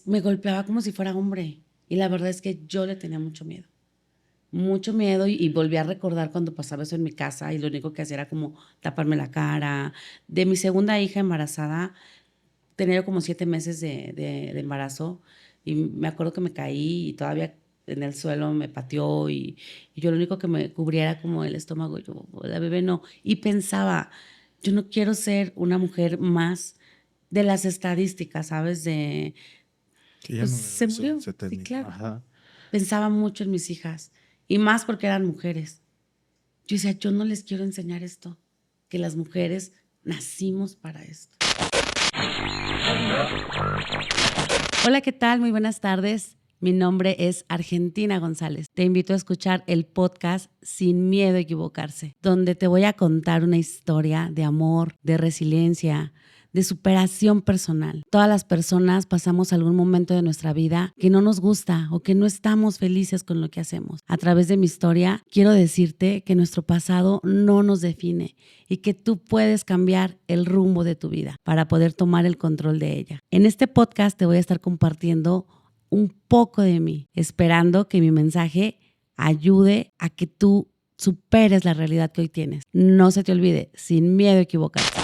me golpeaba como si fuera hombre. Y la verdad es que yo le tenía mucho miedo y volví a recordar cuando pasaba eso en mi casa y lo único que hacía era como taparme la cara. De mi segunda hija embarazada, tenía yo como 7 meses de embarazo y me acuerdo que me caí y todavía en el suelo me pateó y yo lo único que me cubría era como el estómago y yo, la bebé no. Y pensaba, yo no quiero ser una mujer más de las estadísticas, ¿sabes? Que ya Pues no se murió, se sí, terminó. claro. Ajá. Pensaba mucho en mis hijas y más porque eran mujeres. Yo decía, yo no les quiero enseñar esto, que las mujeres nacimos para esto. Hola, ¿qué tal? Muy buenas tardes. Mi nombre es Argentina González. Te invito a escuchar el podcast Sin Miedo a Equivocarse, donde te voy a contar una historia de amor, de resiliencia, de superación personal. Todas las personas pasamos algún momento de nuestra vida que no nos gusta o que no estamos felices con lo que hacemos. A través de mi historia, quiero decirte que nuestro pasado no nos define y que tú puedes cambiar el rumbo de tu vida para poder tomar el control de ella. En este podcast te voy a estar compartiendo un poco de mí, esperando que mi mensaje ayude a que tú superes la realidad que hoy tienes. No se te olvide, sin miedo a equivocarte.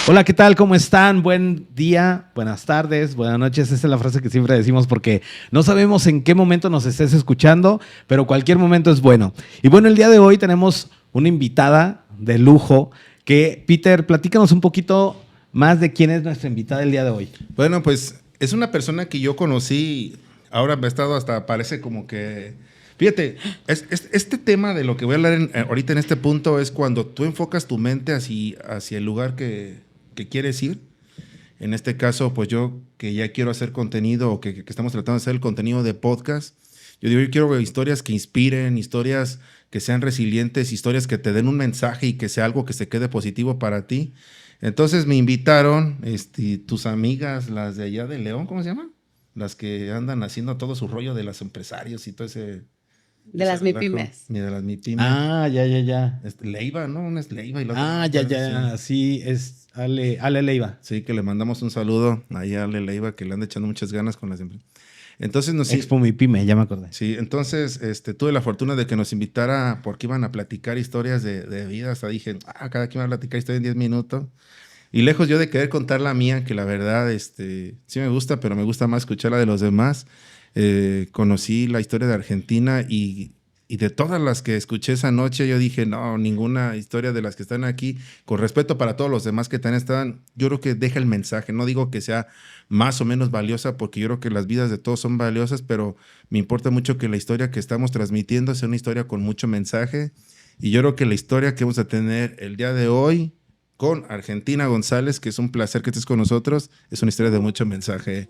Hola, ¿qué tal? ¿Cómo están? Buen día, buenas tardes, buenas noches. Esa es la frase que siempre decimos porque no sabemos en qué momento nos estés escuchando, pero cualquier momento es bueno. Y bueno, el día de hoy tenemos una invitada de lujo que, Peter, platícanos un poquito más de quién es nuestra invitada el día de hoy. Bueno, pues es una persona que yo conocí, ahora me ha estado hasta, parece como que... Fíjate, este tema de lo que voy a hablar ahorita en este punto es cuando tú enfocas tu mente hacia el lugar que quieres ir. En este caso, pues yo que ya quiero hacer contenido o que estamos tratando de hacer el contenido de podcast, yo digo, yo quiero ver historias que inspiren, historias que sean resilientes, historias que te den un mensaje y que sea algo que se quede positivo para ti. Entonces me invitaron tus amigas, las de allá de León, ¿cómo se llaman? Las que andan haciendo todo su rollo de los empresarios y todo ese De las relajo. MIPYMES. De las MIPYME. Ah, ya. Leiva, ¿no? Una es Leiva y la otra. Ah, ya. Sí, es Ale Leiva. Sí, que le mandamos un saludo ahí a Ale Leiva, que le anda echando muchas ganas con las empresas. Entonces Expo Mi Pyme, ya me acordé. sí, entonces tuve la fortuna de que nos invitara porque iban a platicar historias de vida. Hasta dije, cada quien va a platicar historia en 10 minutos. Y lejos yo de querer contar la mía, que la verdad sí me gusta, pero me gusta más escuchar la de los demás. Conocí la historia de Argentina y de todas las que escuché esa noche, yo dije, no, ninguna historia de las que están aquí, con respeto para todos los demás que también están, yo creo que deja el mensaje. No digo que sea más o menos valiosa, porque yo creo que las vidas de todos son valiosas, pero me importa mucho que la historia que estamos transmitiendo sea una historia con mucho mensaje. Y yo creo que la historia que vamos a tener el día de hoy con Argentina González, que es un placer que estés con nosotros, es una historia de mucho mensaje.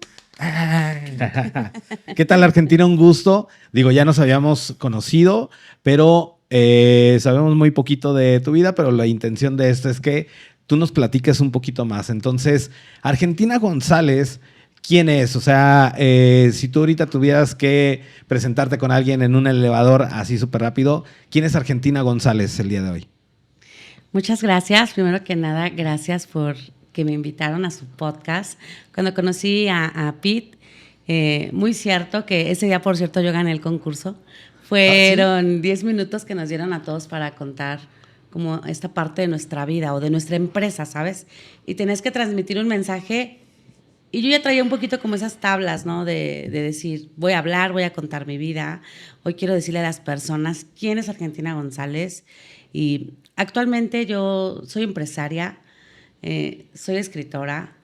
¿Qué tal, Argentina? Un gusto. Digo, ya nos habíamos conocido, pero sabemos muy poquito de tu vida, pero la intención de esto es que tú nos platiques un poquito más. Entonces, Argentina González, ¿quién es? O sea, si tú ahorita tuvieras que presentarte con alguien en un elevador así súper rápido, ¿quién es Argentina González el día de hoy? Muchas gracias. Primero que nada, gracias por que me invitaron a su podcast. Cuando conocí a Pete, muy cierto que ese día, por cierto, yo gané el concurso. Fueron 10 minutos que nos dieron a todos para contar como esta parte de nuestra vida o de nuestra empresa, ¿sabes? Y tenés que transmitir un mensaje. Y yo ya traía un poquito como esas tablas, ¿no? De decir, voy a hablar, voy a contar mi vida. Hoy quiero decirle a las personas quién es Argentina González. Y actualmente yo soy empresaria, soy escritora,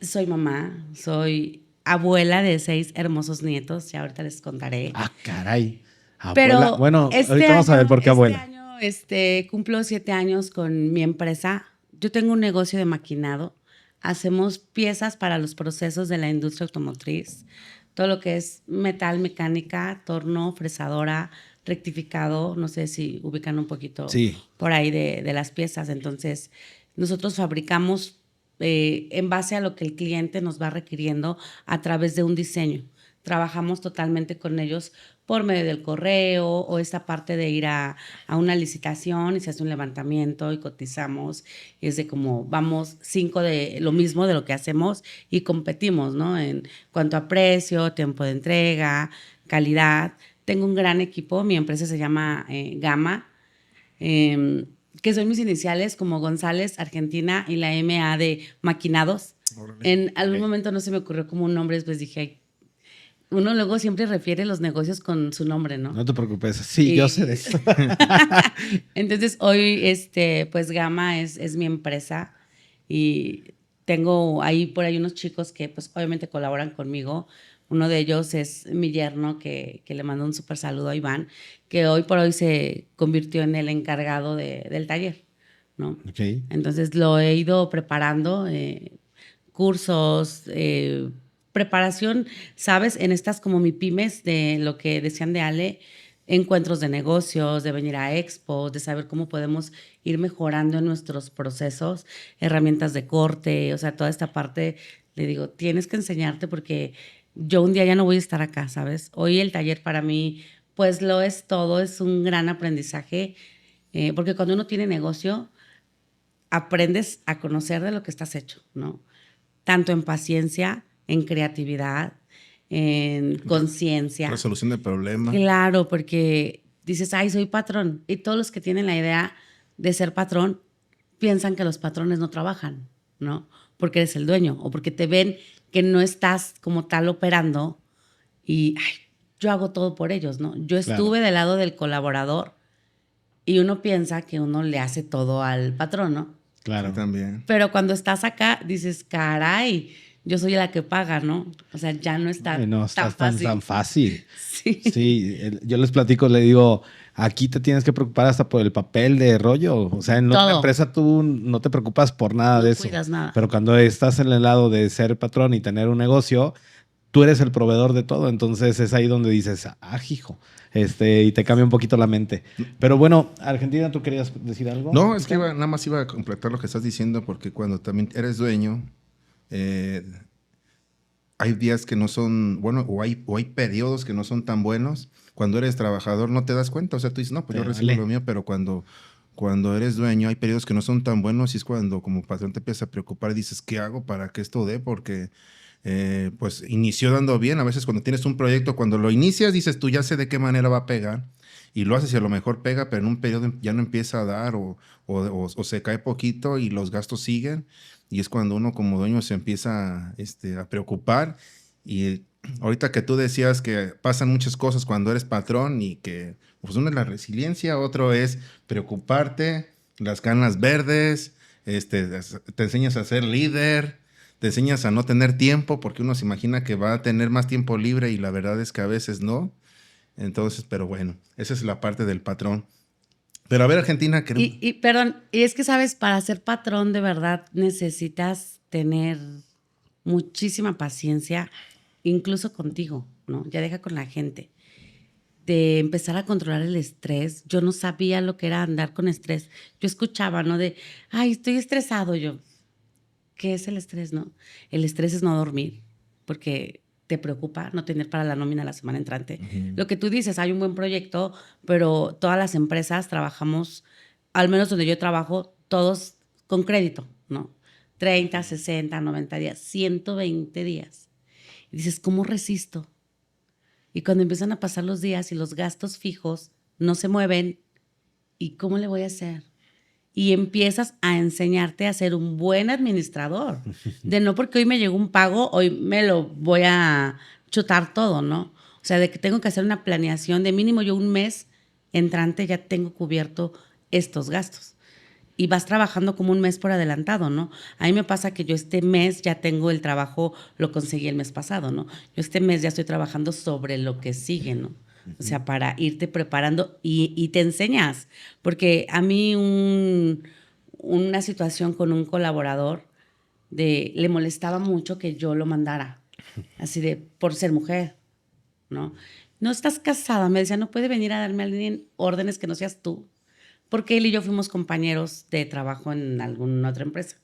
soy mamá, soy abuela de 6 hermosos nietos, ya ahorita les contaré. Ah, caray. Abuela. Pero Bueno, ahorita vamos a ver por qué abuela. Este año cumplo 7 años con mi empresa. Yo tengo un negocio de maquinado. Hacemos piezas para los procesos de la industria automotriz. Todo lo que es metal, mecánica, torno, fresadora, rectificado. No sé si ubican un poquito Sí. por ahí de las piezas. Entonces, nosotros fabricamos en base a lo que el cliente nos va requiriendo a través de un diseño. Trabajamos totalmente con ellos por medio del correo o esta parte de ir a una licitación y se hace un levantamiento y cotizamos. Y es de como vamos 5 de lo mismo de lo que hacemos y competimos, ¿no? En cuanto a precio, tiempo de entrega, calidad. Tengo un gran equipo, mi empresa se llama Gama, que son mis iniciales como González, Argentina, y la MA de Maquinados. Órale. En algún momento no se me ocurrió como un nombre, después dije, "Ay", uno luego siempre refiere los negocios con su nombre, ¿no? No te preocupes. Sí, yo sé de eso. Entonces hoy, pues Gama es mi empresa y tengo ahí por ahí unos chicos que pues obviamente colaboran conmigo. Uno de ellos es mi yerno, que le mando un súper saludo a Iván, que hoy por hoy se convirtió en el encargado del taller, ¿no? Ok. Entonces lo he ido preparando, cursos, preparación, ¿sabes? En estas como mi pymes de lo que decían de Ale, encuentros de negocios, de venir a expos, de saber cómo podemos ir mejorando en nuestros procesos, herramientas de corte, o sea, toda esta parte, le digo, tienes que enseñarte porque yo un día ya no voy a estar acá, ¿sabes? Hoy el taller para mí, pues lo es todo, es un gran aprendizaje, porque cuando uno tiene negocio, aprendes a conocer de lo que estás hecho, ¿no? Tanto en paciencia, en creatividad, en conciencia. Resolución de problemas. Claro, porque dices, ay, soy patrón. Y todos los que tienen la idea de ser patrón piensan que los patrones no trabajan, ¿no? Porque eres el dueño o porque te ven que no estás como tal operando y ay, yo hago todo por ellos, ¿no? Yo estuve del lado del colaborador y uno piensa que uno le hace todo al patrón, ¿no? Claro. Sí, también. Pero cuando estás acá, dices, caray, yo soy la que paga, ¿no? O sea, ya no está No tan estás fácil. tan fácil. Sí. Sí, yo les platico, le digo, aquí te tienes que preocupar hasta por el papel de rollo. O sea, en otra Todo. empresa tú no te preocupas por nada No de eso. cuidas nada. Pero cuando estás en el lado de ser patrón y tener un negocio, tú eres el proveedor de todo. Entonces es ahí donde dices, ah, hijo, y te cambia un poquito la mente. Pero bueno, Argentina, ¿tú querías decir algo? No, es que nada más iba a completar lo que estás diciendo, porque cuando también eres dueño, hay días que no son, bueno, o hay periodos que no son tan buenos. Cuando eres trabajador no te das cuenta, o sea, tú dices, no, pues yo recibo lo mío, pero cuando eres dueño hay periodos que no son tan buenos y es cuando como patrón te empiezas a preocupar y dices, ¿qué hago para que esto dé? Porque pues inició dando bien. A veces cuando tienes un proyecto, cuando lo inicias dices, tú ya sé de qué manera va a pegar y lo haces y a lo mejor pega, pero en un periodo ya no empieza a dar o se cae poquito y los gastos siguen. Y es cuando uno como dueño se empieza a preocupar. Y ahorita que tú decías que pasan muchas cosas cuando eres patrón y que pues uno es la resiliencia, otro es preocuparte, las ganas verdes, te enseñas a ser líder, te enseñas a no tener tiempo porque uno se imagina que va a tener más tiempo libre y la verdad es que a veces no. Entonces, pero bueno, esa es la parte del patrón. Pero a ver, Argentina, queremos... Perdón, y es que, ¿sabes? Para ser patrón de verdad necesitas tener muchísima paciencia, incluso contigo, ¿no? Ya deja con la gente. De empezar a controlar el estrés. Yo no sabía lo que era andar con estrés. Yo escuchaba, ¿no? De, ay, estoy estresado. Yo, ¿qué es el estrés, no? El estrés es no dormir, porque te preocupa no tener para la nómina la semana entrante. Lo que tú dices, hay un buen proyecto, pero todas las empresas trabajamos, al menos donde yo trabajo, todos con crédito, ¿no? 30, 60, 90 días, 120 días. Y dices, ¿cómo resisto? Y cuando empiezan a pasar los días y los gastos fijos no se mueven, ¿y cómo le voy a hacer? Y empiezas a enseñarte a ser un buen administrador. De no porque hoy me llegó un pago, hoy me lo voy a chutar todo, ¿no? O sea, de que tengo que hacer una planeación de mínimo yo un mes entrante ya tengo cubierto estos gastos. Y vas trabajando como un mes por adelantado, ¿no? A mí me pasa que yo este mes ya tengo el trabajo, lo conseguí el mes pasado, ¿no? Yo este mes ya estoy trabajando sobre lo que sigue, ¿no? O sea, para irte preparando y te enseñas. Porque a mí una situación con un colaborador le molestaba mucho que yo lo mandara, así de por ser mujer, ¿no? No estás casada, me decía, no puede venir a darme a alguien órdenes que no seas tú. Porque él y yo fuimos compañeros de trabajo en alguna otra empresa.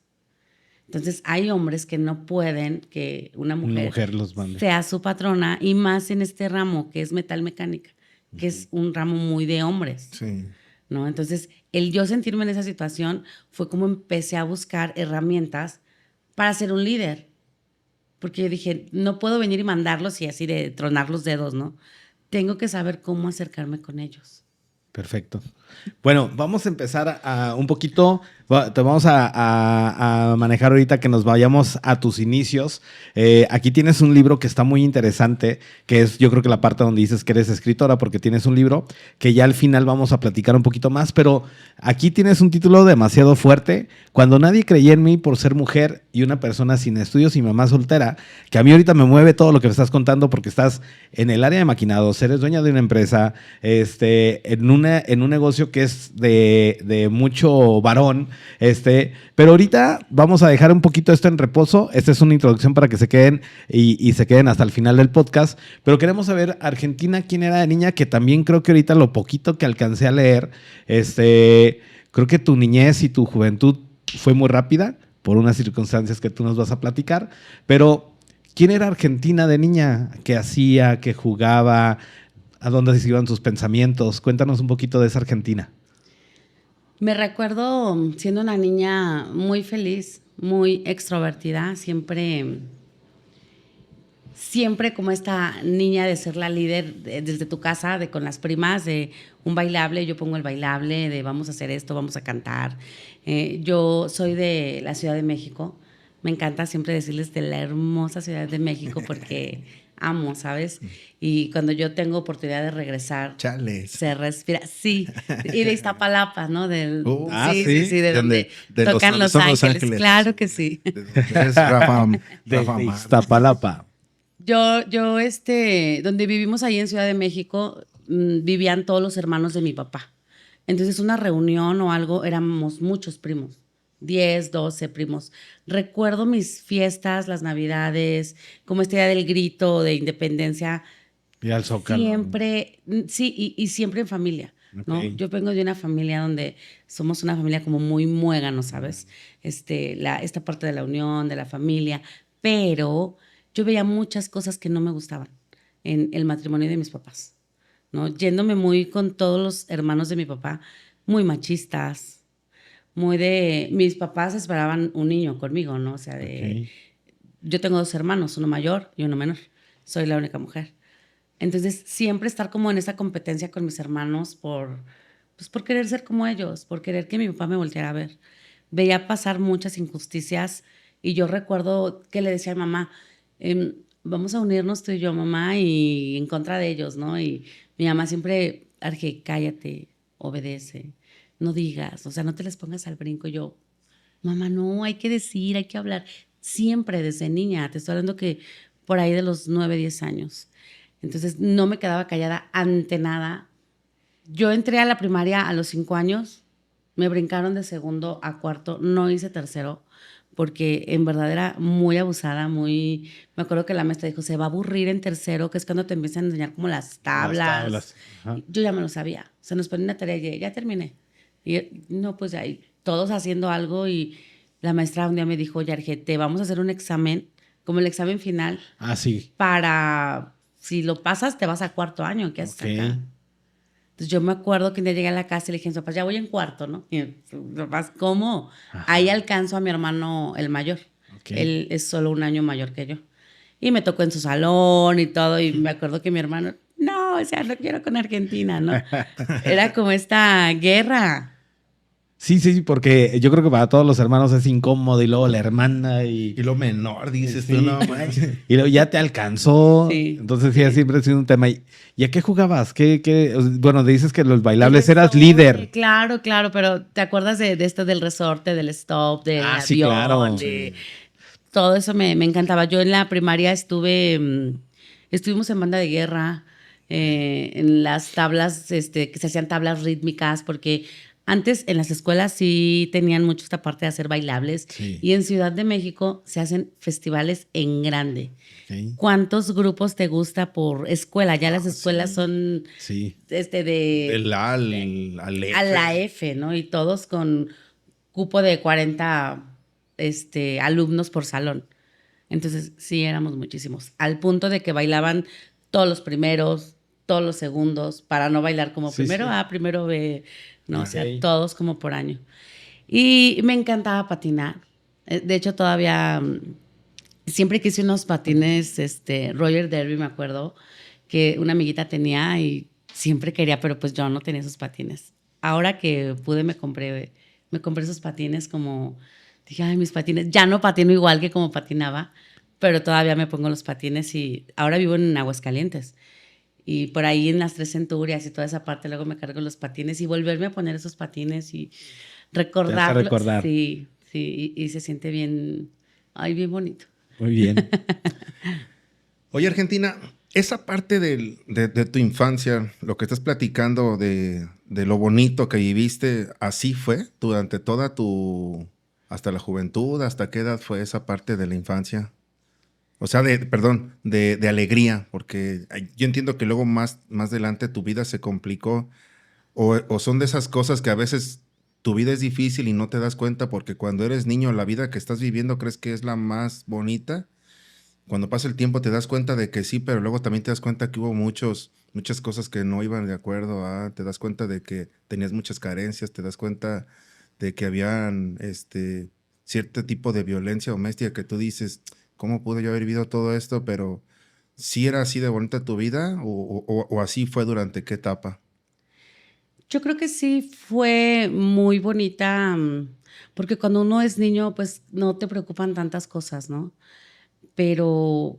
Entonces hay hombres que no pueden que una mujer los mande. sea su patrona, y más en este ramo que es metalmecánica, que es un ramo muy de hombres, Sí. ¿no? Entonces, el yo sentirme en esa situación fue como empecé a buscar herramientas para ser un líder. Porque yo dije, no puedo venir y mandarlos y así de tronar los dedos, ¿no? Tengo que saber cómo acercarme con ellos. Perfecto. Bueno, vamos a empezar a un poquito, te vamos a manejar ahorita que nos vayamos a tus inicios. Aquí tienes un libro que está muy interesante, que es yo creo que la parte donde dices que eres escritora, porque tienes un libro que ya al final vamos a platicar un poquito más, pero aquí tienes un título demasiado fuerte, Cuando nadie creía en mí por ser mujer y una persona sin estudios y mamá soltera, que a mí ahorita me mueve todo lo que me estás contando porque estás en el área de maquinados, eres dueña de una empresa, en un negocio que es de mucho varón, pero ahorita vamos a dejar un poquito esto en reposo. Esta es una introducción para que se queden y se queden hasta el final del podcast, pero queremos saber, Argentina, quién era de niña, que también creo que ahorita lo poquito que alcancé a leer, creo que tu niñez y tu juventud fue muy rápida por unas circunstancias que tú nos vas a platicar, pero ¿quién era Argentina de niña? ¿Qué hacía? ¿Qué jugaba? ¿A dónde se iban sus pensamientos? Cuéntanos un poquito de esa Argentina. Me recuerdo siendo una niña muy feliz, muy extrovertida, siempre como esta niña de ser la líder desde tu casa, de con las primas, de un bailable, yo pongo el bailable, de vamos a hacer esto, vamos a cantar. Yo soy de la Ciudad de México, me encanta siempre decirles de la hermosa Ciudad de México porque amo, ¿sabes? Y cuando yo tengo oportunidad de regresar, Chales. se respira, sí, y de Iztapalapa, ¿no? Sí, de donde de tocan Los son Ángeles, claro que sí. De donde es Rafa De Mar. Iztapalapa. Yo, donde vivimos ahí en Ciudad de México, vivían todos los hermanos de mi papá. Entonces, una reunión o algo, éramos muchos primos, 10, 12 primos. Recuerdo mis fiestas, las navidades, como esta idea del grito de independencia. Y al Zócalo. Siempre, sí, y siempre en familia, ¿no? Ok. Yo vengo de una familia donde somos una familia como muy muégano, ¿sabes? Esta parte de la unión, de la familia, pero yo veía muchas cosas que no me gustaban en el matrimonio de mis papás, ¿no? Yéndome muy con todos los hermanos de mi papá, muy machistas, mis papás esperaban un niño conmigo, ¿no? O sea, Ok. yo tengo 2 hermanos, uno mayor y uno menor, soy la única mujer. Entonces, siempre estar como en esa competencia con mis hermanos pues por querer ser como ellos, por querer que mi papá me volteara a ver. Veía pasar muchas injusticias y yo recuerdo que le decía a mi mamá, vamos a unirnos tú y yo, mamá, y en contra de ellos, ¿no? Y mi mamá siempre, Arge, cállate, obedece, no digas, o sea, no te les pongas al brinco. Y yo, mamá, no, hay que decir, hay que hablar. Siempre desde niña, te estoy hablando que por ahí de los 9, 10 años. Entonces no me quedaba callada ante nada. Yo entré a la primaria a los 5 años, me brincaron de segundo a cuarto, no hice tercero, porque en verdad era muy abusada, me acuerdo que la maestra dijo, se va a aburrir en tercero, que es cuando te empiezan a enseñar como las tablas. Ajá. Yo ya me lo sabía, se nos ponía una tarea y ya terminé. Y no, pues ahí todos haciendo algo y la maestra un día me dijo, Yarge, te vamos a hacer un examen, como el examen final, Ah, sí. para, si lo pasas, te vas a cuarto año, ¿qué haces Ok. acá? Entonces yo me acuerdo que un día llegué a la casa y le dije a mis papás, ya voy en cuarto, ¿no? Y mis papás, ¿cómo? Ajá. Ahí alcanzo a mi hermano el mayor. Ok. Él es solo un año mayor que yo. Y me tocó en su salón y todo, y me acuerdo que mi hermano, no, o sea, no quiero con Argentina, ¿no? Era como esta guerra. Sí, sí, porque yo creo que para todos los hermanos es incómodo y luego la hermana Y lo menor, dices Sí. tú, no manches. y luego ya te alcanzó. Sí. Entonces sí, siempre ha sido un tema. ¿Y a qué jugabas? Bueno, dices que los El bailables eras resorte, líder. Claro, pero ¿te acuerdas de esto del resorte, del stop, del avión? Sí, claro. Todo eso me encantaba. Yo en la primaria estuvimos en banda de guerra, en las tablas, que se hacían tablas rítmicas, porque antes en las escuelas sí tenían mucho esta parte de hacer bailables. Sí. Y en Ciudad de México se hacen festivales en grande. Ok. ¿Cuántos grupos te gusta por escuela? Ya las escuelas son Sí. Del A al F. a la F, ¿no? Y todos con cupo de 40 alumnos por salón. Entonces, sí, éramos muchísimos. Al punto de que bailaban todos los primeros, todos los segundos, para no bailar como Sí, primero sí. A, primero B, no, o sea, Ok. todos como por año. Y me encantaba patinar. De hecho, todavía siempre quise unos patines, Roger Derby, me acuerdo, que una amiguita tenía y siempre quería, pero pues yo no tenía esos patines. Ahora que pude, me compré esos patines como, dije, ay, mis patines, ya no patino igual que como patinaba, pero todavía me pongo los patines y ahora vivo en Aguascalientes. Y por ahí en las Tres Centurias y toda esa parte, luego me cargo los patines y volverme a poner esos patines y Te hace recordarlo. recordar. Sí, sí, y se siente bien, ay, bien bonito. Muy bien. Oye, Argentina, esa parte de tu infancia, lo que estás platicando de lo bonito que viviste, ¿así fue durante toda hasta la juventud? ¿Hasta qué edad fue esa parte de la infancia? O sea, perdón, de alegría, porque yo entiendo que luego más adelante tu vida se complicó, o son de esas cosas que a veces tu vida es difícil y no te das cuenta porque cuando eres niño la vida que estás viviendo crees que es la más bonita. Cuando pasa el tiempo te das cuenta de que sí, pero luego también te das cuenta que hubo muchas cosas que no iban de acuerdo. Te das cuenta de que tenías muchas carencias, te das cuenta de que habían cierto tipo de violencia doméstica que tú dices, ¿cómo pude yo haber vivido todo esto? Pero ¿sí era así de bonita tu vida o así fue durante qué etapa? Yo creo que sí fue muy bonita, porque cuando uno es niño, pues no te preocupan tantas cosas, ¿no? Pero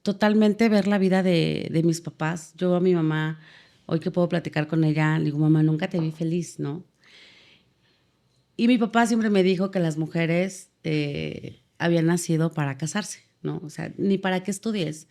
totalmente ver la vida de mis papás. Yo a mi mamá, hoy que puedo platicar con ella, le digo, mamá, nunca te vi feliz, ¿no? Y mi papá siempre me dijo que las mujeres habían nacido para casarse, ¿no? O sea, ni para que estudies,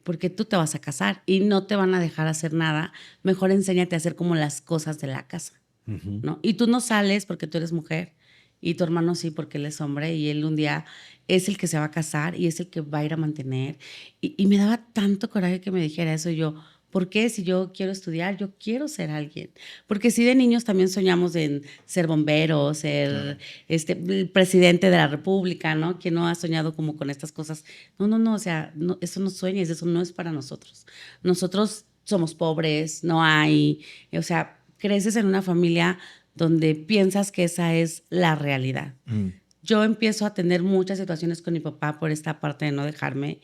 porque tú te vas a casar y no te van a dejar hacer nada. Mejor enséñate a hacer como las cosas de la casa, Ujú. ¿no? Y tú no sales porque tú eres mujer y tu hermano sí porque él es hombre y él un día es el que se va a casar y es el que va a ir a mantener. Y me daba tanto coraje que me dijera eso y yo, ¿por qué? Si yo quiero estudiar, yo quiero ser alguien. Porque si de niños también soñamos en ser bombero, ser el presidente de la república, ¿no? ¿Quién no ha soñado como con estas cosas? No, no, no, o sea, no, eso no sueñes, eso no es para nosotros. Nosotros somos pobres, no hay, o sea, creces en una familia donde piensas que esa es la realidad. Mm. Yo empiezo a tener muchas situaciones con mi papá por esta parte de no dejarme,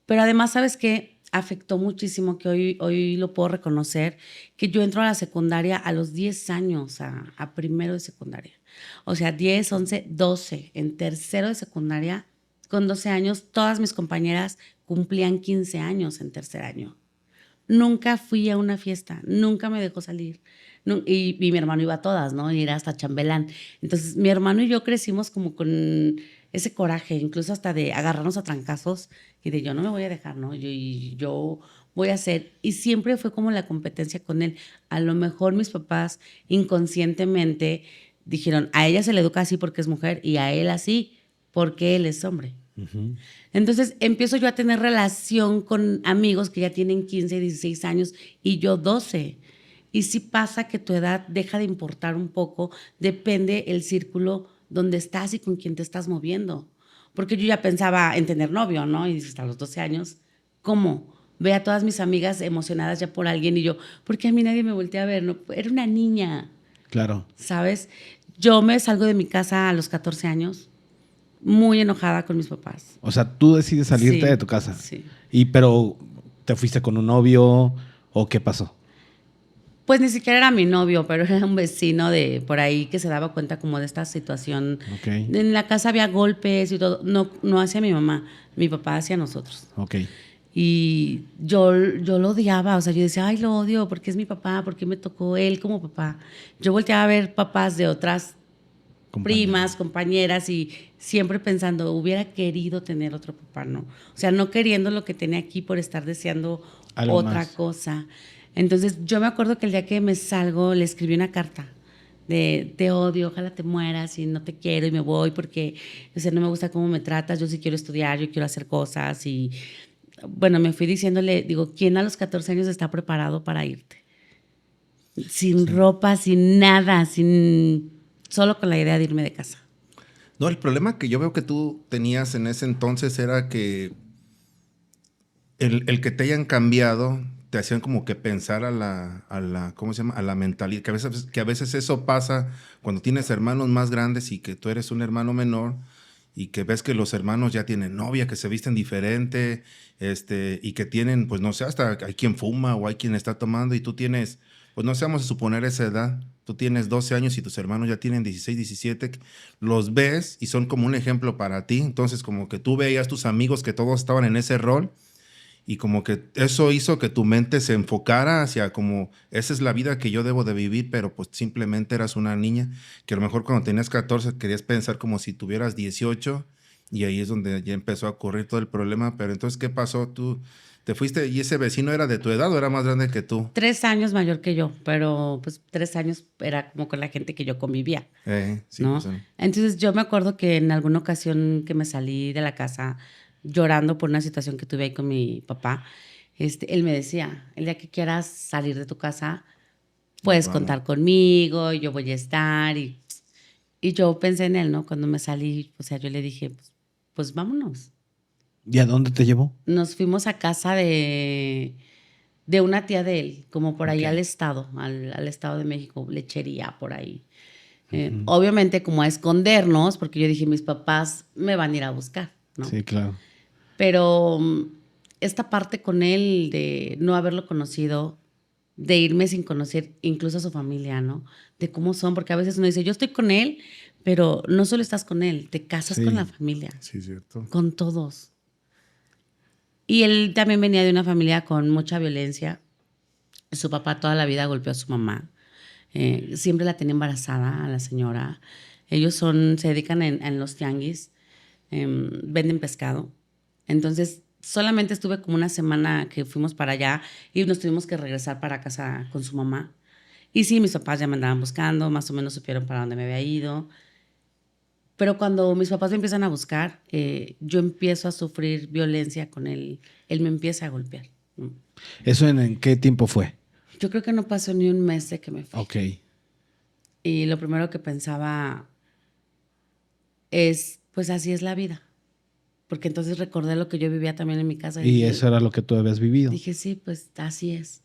pero además, ¿sabes qué? Afectó muchísimo, que hoy lo puedo reconocer, que yo entro a la secundaria a los 10 años, a primero de secundaria. O sea, 10, 11, 12. En tercero de secundaria, con 12 años, todas mis compañeras cumplían 15 años en tercer año. Nunca fui a una fiesta, nunca me dejó salir. Y mi hermano iba a todas, ¿no? Y era hasta chambelán. Entonces, mi hermano y yo crecimos como con ese coraje, incluso hasta de agarrarnos a trancazos y de yo no me voy a dejar, ¿no? Yo voy a hacer. Y siempre fue como la competencia con él. A lo mejor mis papás inconscientemente dijeron, a ella se le educa así porque es mujer y a él así porque él es hombre. Ujú. Entonces empiezo yo a tener relación con amigos que ya tienen 15, 16 años y yo 12. Y sí pasa que tu edad deja de importar un poco, depende el círculo donde estás y con quién te estás moviendo. Porque yo ya pensaba en tener novio, ¿no? Y dices, a los 12 años, ¿cómo? Ve a todas mis amigas emocionadas ya por alguien y yo, ¿por qué a mí nadie me voltea a ver? No, era una niña, Claro. ¿sabes? Yo me salgo de mi casa a los 14 años, muy enojada con mis papás. O sea, tú decides salirte Sí, de tu casa. sí. Pero te fuiste con un novio o qué pasó. Pues ni siquiera era mi novio, pero era un vecino de por ahí que se daba cuenta como de esta situación. Ok. En la casa había golpes y todo, no, no hacia mi mamá, mi papá hacia nosotros. Ok. Y yo lo odiaba, o sea, yo decía, ay, lo odio, porque es mi papá, porque me tocó él como papá. Yo volteaba a ver papás de otras primas, compañeras y siempre pensando, hubiera querido tener otro papá, ¿no? O sea, no queriendo lo que tenía aquí por estar deseando Algo otra más. cosa. Entonces, yo me acuerdo que el día que me salgo, le escribí una carta de te odio, ojalá te mueras y no te quiero y me voy porque, o sea, no me gusta cómo me tratas, yo sí quiero estudiar, yo quiero hacer cosas y, bueno, me fui diciéndole, digo, ¿quién a los 14 años está preparado para irte? Sin Sí. ropa, sin nada, solo con la idea de irme de casa. No, el problema que yo veo que tú tenías en ese entonces era que el que te hayan cambiado te hacían como que pensar ¿cómo se llama? A la mentalidad, que a veces eso pasa cuando tienes hermanos más grandes y que tú eres un hermano menor y que ves que los hermanos ya tienen novia, que se visten diferente, y que tienen, pues no sé, hasta hay quien fuma o hay quien está tomando y tú tienes, pues no sé, vamos a suponer esa edad, tú tienes 12 años y tus hermanos ya tienen 16, 17, los ves y son como un ejemplo para ti, entonces como que tú veías tus amigos que todos estaban en ese rol y como que eso hizo que tu mente se enfocara hacia como, esa es la vida que yo debo de vivir, pero pues simplemente eras una niña, que a lo mejor cuando tenías 14 querías pensar como si tuvieras 18 y ahí es donde ya empezó a ocurrir todo el problema. Pero entonces, ¿qué pasó? ¿Tú te fuiste y ese vecino era de tu edad o era más grande que tú? 3 años mayor que yo, pero pues 3 años era como con la gente que yo convivía, Sí, ¿no? pues, Entonces yo me acuerdo que en alguna ocasión que me salí de la casa llorando por una situación que tuve ahí con mi papá, él me decía, el día que quieras salir de tu casa, puedes vamos. contar conmigo, yo voy a estar. Y yo pensé en él, ¿no? Cuando me salí, o sea, yo le dije, pues vámonos. ¿Y a dónde te llevó? Nos fuimos a casa de una tía de él, como por ahí Ok. al estado, al estado de México, lechería por ahí. Obviamente como a escondernos, porque yo dije, mis papás me van a ir a buscar, ¿no? Sí, claro. Pero esta parte con él de no haberlo conocido, de irme sin conocer incluso a su familia, ¿no? De cómo son, porque a veces uno dice, yo estoy con él, pero no solo estás con él, te casas con la Sí. familia, Sí, cierto. con todos. Y él también venía de una familia con mucha violencia. Su papá toda la vida golpeó a su mamá. Siempre la tenía embarazada a la señora. Ellos se dedican en los tianguis, venden pescado. Entonces, solamente estuve como una semana que fuimos para allá y nos tuvimos que regresar para casa con su mamá. Y sí, mis papás ya me andaban buscando, más o menos supieron para dónde me había ido. Pero cuando mis papás me empiezan a buscar, yo empiezo a sufrir violencia con él. Él me empieza a golpear, ¿no? ¿Eso en qué tiempo fue? Yo creo que no pasó ni un mes de que me fui. Ok. Y lo primero que pensaba es, pues así es la vida. Porque entonces recordé lo que yo vivía también en mi casa y Y dije, eso era lo que tú habías vivido. dije, sí, pues así es,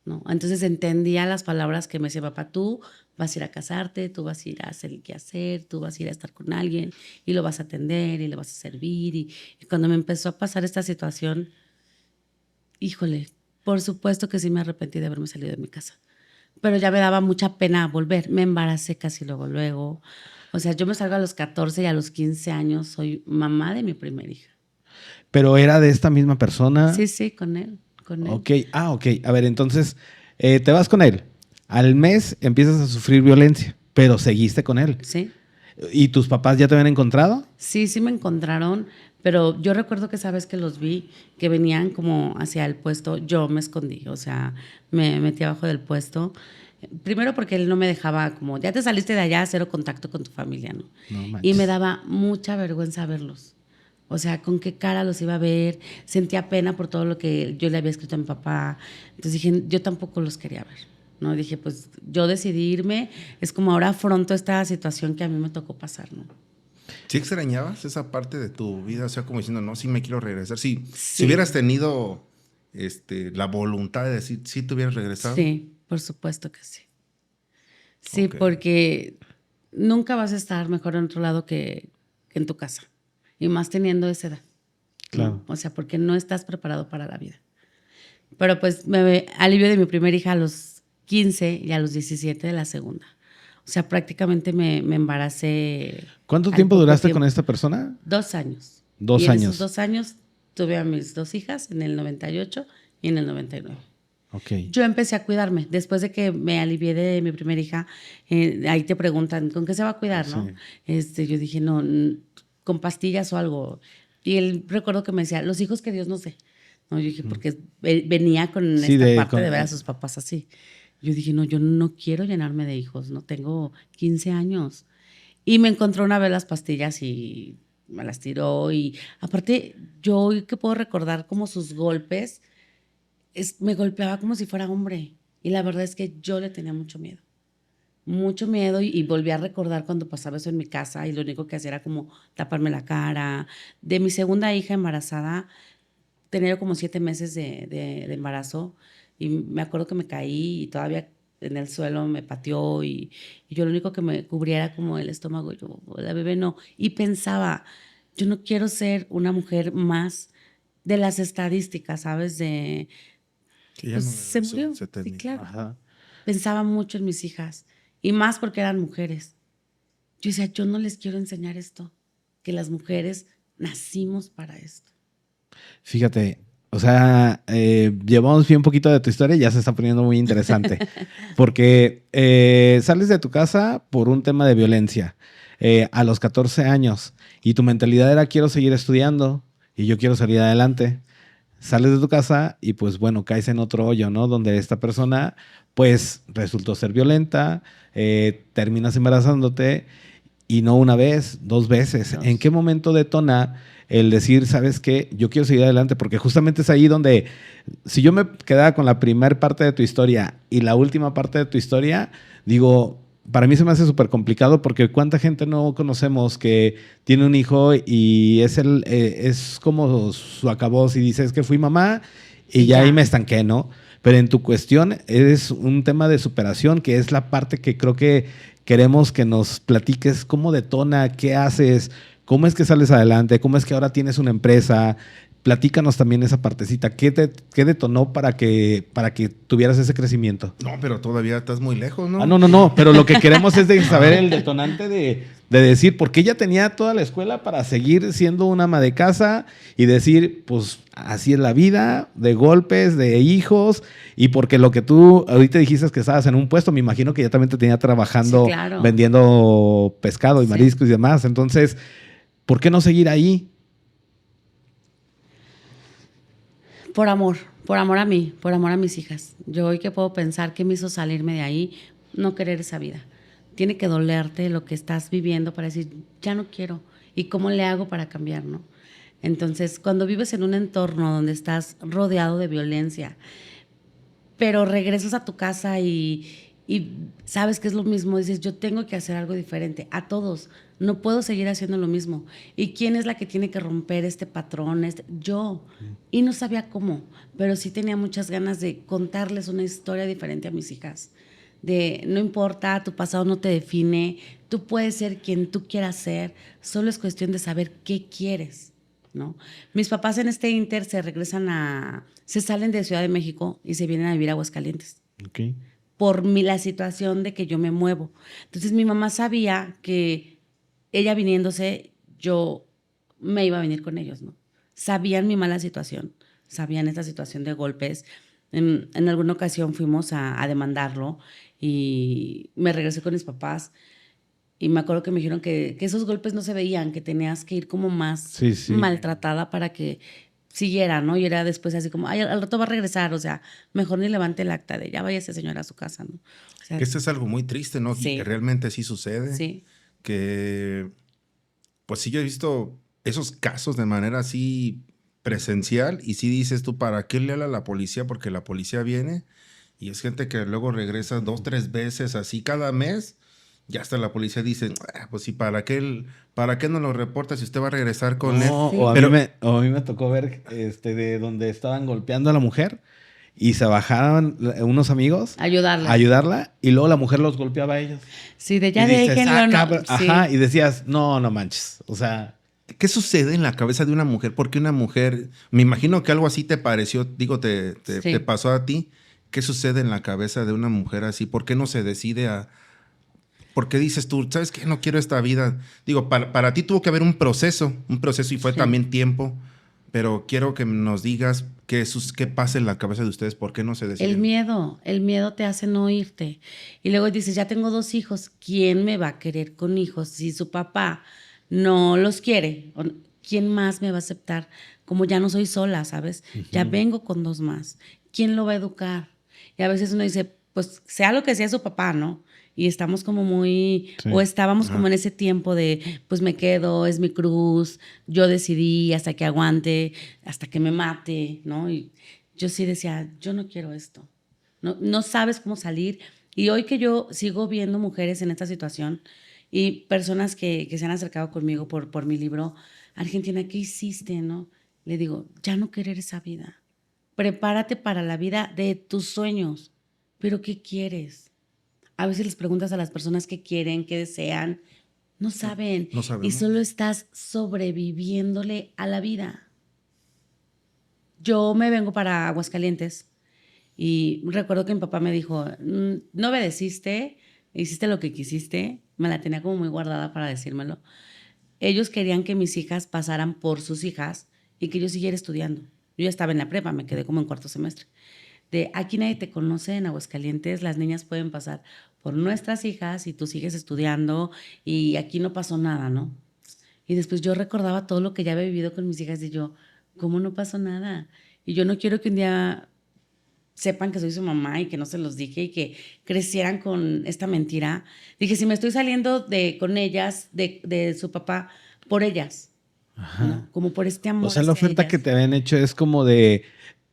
¿no? Entonces entendía las palabras que me decía papá, tú vas a ir a casarte, tú vas a ir a hacer el quehacer, tú vas a ir a estar con alguien y lo vas a atender y le vas a servir. Y cuando me empezó a pasar esta situación, híjole, por supuesto que sí me arrepentí de haberme salido de mi casa. Pero ya me daba mucha pena volver. Me embaracé casi luego. O sea, yo me salgo a los 14 y a los 15 años soy mamá de mi primera hija. Pero era de esta misma persona. Sí, sí, con él, con él. Ok. Ah, ok. A ver, entonces, te vas con él. Al mes empiezas a sufrir violencia, pero seguiste con él. Sí, ¿Y tus papás ya te habían encontrado? sí, sí me encontraron, pero yo recuerdo que esa vez que los vi, que venían como hacia el puesto, yo me escondí, o sea, me metí abajo del puesto. Primero porque él no me dejaba como, ya te saliste de allá, cero contacto con tu familia, ¿no? No Y me manches. daba mucha vergüenza verlos. O sea, con qué cara los iba a ver. Sentía pena por todo lo que yo le había escrito a mi papá. Entonces dije, yo tampoco los quería ver. ¿No? Dije, pues yo decidí irme. Es como ahora afronto esta situación que a mí me tocó pasar, ¿no? ¿Sí extrañabas esa parte de tu vida? O sea, como diciendo, no, sí me quiero regresar. Si Sí, hubieras tenido la voluntad de decir, sí te hubieras regresado. sí, por supuesto que sí. Sí, Ok. porque nunca vas a estar mejor en otro lado que en tu casa. Y más teniendo esa edad. Claro. ¿No? O sea, porque no estás preparado para la vida. Pero pues me alivió de mi primera hija a los 15 y a los 17 de la segunda. O sea, prácticamente me embaracé. ¿Cuánto al tiempo poco duraste con tiempo. esta persona? 2 años. 2 Y en esos años. 2 años tuve a mis 2 hijas en el 98 y en el 99. Ok. Yo empecé a cuidarme. Después de que me alivié de mi primera hija, ahí te preguntan, ¿con qué se va a cuidar, no? Yo dije, no, con pastillas o algo. Y él recuerdo que me decía, los hijos que Dios nos dé. No, yo dije, porque venía con Sí, esta parte de ver a sus papás así. Yo dije, no, yo no quiero llenarme de hijos, no tengo 15 años. Y me encontró una vez las pastillas y me las tiró. Y aparte, yo hoy que puedo recordar como sus golpes, me golpeaba como si fuera hombre. Y la verdad es que yo le tenía mucho miedo. mucho miedo y volví a recordar cuando pasaba eso en mi casa y lo único que hacía era como taparme la cara. De mi segunda hija embarazada, tenía yo como 7 meses de embarazo y me acuerdo que me caí y todavía en el suelo me pateó y yo lo único que me cubría era como el estómago. Y yo, la bebé no. Y pensaba, yo no quiero ser una mujer más de las estadísticas, ¿sabes? Que ya Pues no se murió. se Sí, terminó. claro. Ajá. Pensaba mucho en mis hijas y más porque eran mujeres. Yo decía, yo no les quiero enseñar esto, que las mujeres nacimos para esto. Fíjate, o sea, llevamos bien poquito de tu historia y ya se está poniendo muy interesante. Porque sales de tu casa por un tema de violencia a los 14 años y tu mentalidad era quiero seguir estudiando y yo quiero salir adelante. Sales de tu casa y pues bueno, caes en otro hoyo, ¿no? Donde esta persona pues resultó ser violenta, terminas embarazándote y no una vez, dos veces. ¿En qué Dios. momento detona el decir, sabes qué, yo quiero seguir adelante? Porque justamente es ahí donde, si yo me quedara con la primera parte de tu historia y la última parte de tu historia, digo, para mí se me hace súper complicado porque cuánta gente no conocemos que tiene un hijo y es como su acabose y dice, es que fui mamá y Y ya ahí ya. me estanqué, ¿no? Pero en tu cuestión es un tema de superación, que es la parte que creo que queremos que nos platiques cómo detona, qué haces, cómo es que sales adelante, cómo es que ahora tienes una empresa. Platícanos también esa partecita. ¿Qué detonó para que tuvieras ese crecimiento? No, pero todavía estás muy lejos, Ah, ¿no? no, no, no, pero lo que queremos es de saber el detonante de decir, porque ella tenía toda la escuela para seguir siendo una ama de casa y decir, pues así es la vida, de golpes, de hijos, y porque lo que tú ahorita dijiste es que estabas en un puesto, me imagino que ella también te tenía Sí, trabajando, claro. vendiendo pescado y Sí. mariscos y demás. Entonces, ¿por qué no seguir ahí? Por amor a mí, por amor a mis hijas. Yo hoy que puedo pensar que me hizo salirme de ahí, no querer esa vida. Tiene que dolerte lo que estás viviendo para decir, ya no quiero. ¿Y cómo le hago para cambiar, no? Entonces, cuando vives en un entorno donde estás rodeado de violencia, pero regresas a tu casa y sabes que es lo mismo, dices, yo tengo que hacer algo diferente, a todos, no puedo seguir haciendo lo mismo. ¿Y quién es la que tiene que romper este patrón? Yo. Y no sabía cómo, pero sí tenía muchas ganas de contarles una historia diferente a mis hijas. De no importa, tu pasado no te define, tú puedes ser quien tú quieras ser, solo es cuestión de saber qué quieres, ¿no? Mis papás en este inter se salen de Ciudad de México y se vienen a vivir a Aguascalientes Okay. por la situación de que yo me muevo. Entonces mi mamá sabía que ella viniéndose, yo me iba a venir con ellos, ¿no? Sabían mi mala situación, sabían esta situación de golpes. En alguna ocasión fuimos a demandarlo y me regresé con mis papás y me acuerdo que me dijeron que esos golpes no se veían, que tenías que ir como más Sí, sí. maltratada para que siguiera, ¿no? Y era después así como, ay, al rato va a regresar, o sea, mejor ni levante el acta de ya vaya ese señor a su casa, ¿no? O sea, Que esto es algo muy triste, ¿no? Y que sí, realmente sí sucede. sí. Que, pues sí, yo he visto esos casos de manera así presencial y sí dices tú, ¿para qué le habla a la policía? Porque la policía viene y es gente que luego regresa 2, 3 veces así cada mes. Ya hasta la policía dice, "Ah, pues sí, ¿para qué no lo reporta si usted va a regresar con él?" No, Sí. Pero o a mí me tocó ver de donde estaban golpeando a la mujer y se bajaban unos amigos a Ayudarla. ayudarla y luego la mujer los golpeaba a ellos. Sí, de Y ya dices, déjenlo, ah, no. cabrón, ajá, Sí, y decías, no, no manches. O sea, ¿qué sucede en la cabeza de una mujer? ¿Por qué una mujer, me imagino que algo así te pareció, digo, te sí. pasó a ti? ¿Qué sucede en la cabeza de una mujer así? ¿Por qué no se decide a... ¿Por qué dices tú, sabes qué? No quiero esta vida. Digo, para ti tuvo que haber un proceso y fue Sí. también tiempo, pero quiero que nos digas qué pasa en la cabeza de ustedes, ¿por qué no se deciden? El miedo te hace no irte. Y luego dices, ya tengo 2 hijos, ¿quién me va a querer con hijos? Si su papá no los quiere, ¿quién más me va a aceptar? Como ya no soy sola, ¿sabes? Ya vengo con 2 más. ¿Quién lo va a educar? Y a veces uno dice, pues sea lo que sea su papá, ¿no? Y estamos como muy, o sí. estábamos como Ajá. en ese tiempo de, pues me quedo, es mi cruz, yo decidí hasta que aguante, hasta que me mate, ¿no? Y yo sí decía, yo no quiero esto. No, no sabes cómo salir Y hoy que yo sigo viendo mujeres en esta situación y personas que se han acercado conmigo por mi libro, Argentina, ¿qué hiciste, no? Le digo, ya no querer esa vida. Prepárate para la vida de tus sueños. ¿Pero qué quieres? A veces les preguntas a las personas qué quieren, qué desean. No saben. No Y sabemos. solo estás sobreviviéndole a la vida. Yo me vengo para Aguascalientes y recuerdo que mi papá me dijo, no obedeciste, hiciste lo que quisiste. Me la tenía como muy guardada para decírmelo. Ellos querían que mis hijas pasaran por sus hijas y que yo siguiera estudiando. Yo ya estaba en la prepa, me quedé como en cuarto semestre. De aquí nadie te conoce en Aguascalientes, las niñas pueden pasar por nuestras hijas y tú sigues estudiando y aquí no pasó nada, ¿no? Y después yo recordaba todo lo que ya había vivido con mis hijas y yo, ¿cómo no pasó nada? Y yo no quiero que un día sepan que soy su mamá y que no se los dije y que crecieran con esta mentira. Dije, si me estoy saliendo con ellas, de su papá, por ellas, ¿no? Como por este amor O sea, la hacia oferta que ellas. te habían hecho es como de,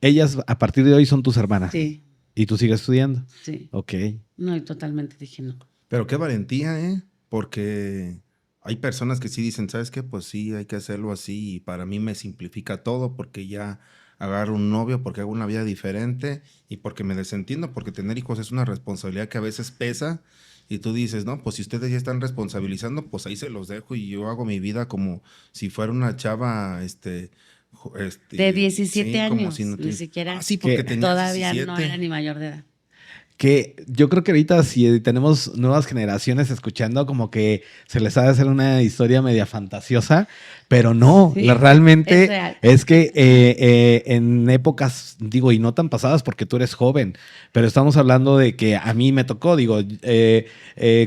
ellas a partir de hoy son tus hermanas. Sí, Y tú sigues estudiando. sí. Ok. No, y totalmente dije no. Pero qué valentía, ¿eh? Porque hay personas que sí dicen, ¿sabes qué? Pues sí, hay que hacerlo así y para mí me simplifica todo porque ya agarro un novio, porque hago una vida diferente y porque me desentiendo, porque tener hijos es una responsabilidad que a veces pesa y tú dices, no, pues si ustedes ya están responsabilizando, pues ahí se los dejo y yo hago mi vida como si fuera una chava, De 17 sí, como años, si no ni tuviera- siquiera. Ah, sí, porque Que tenía Todavía 17. no era ni mayor de edad. Que yo creo que ahorita si tenemos nuevas generaciones escuchando, como que se les ha de hacer una historia media fantasiosa, pero no, Sí, es realmente real. es que en épocas, digo, y no tan pasadas porque tú eres joven, pero estamos hablando de que a mí me tocó, digo,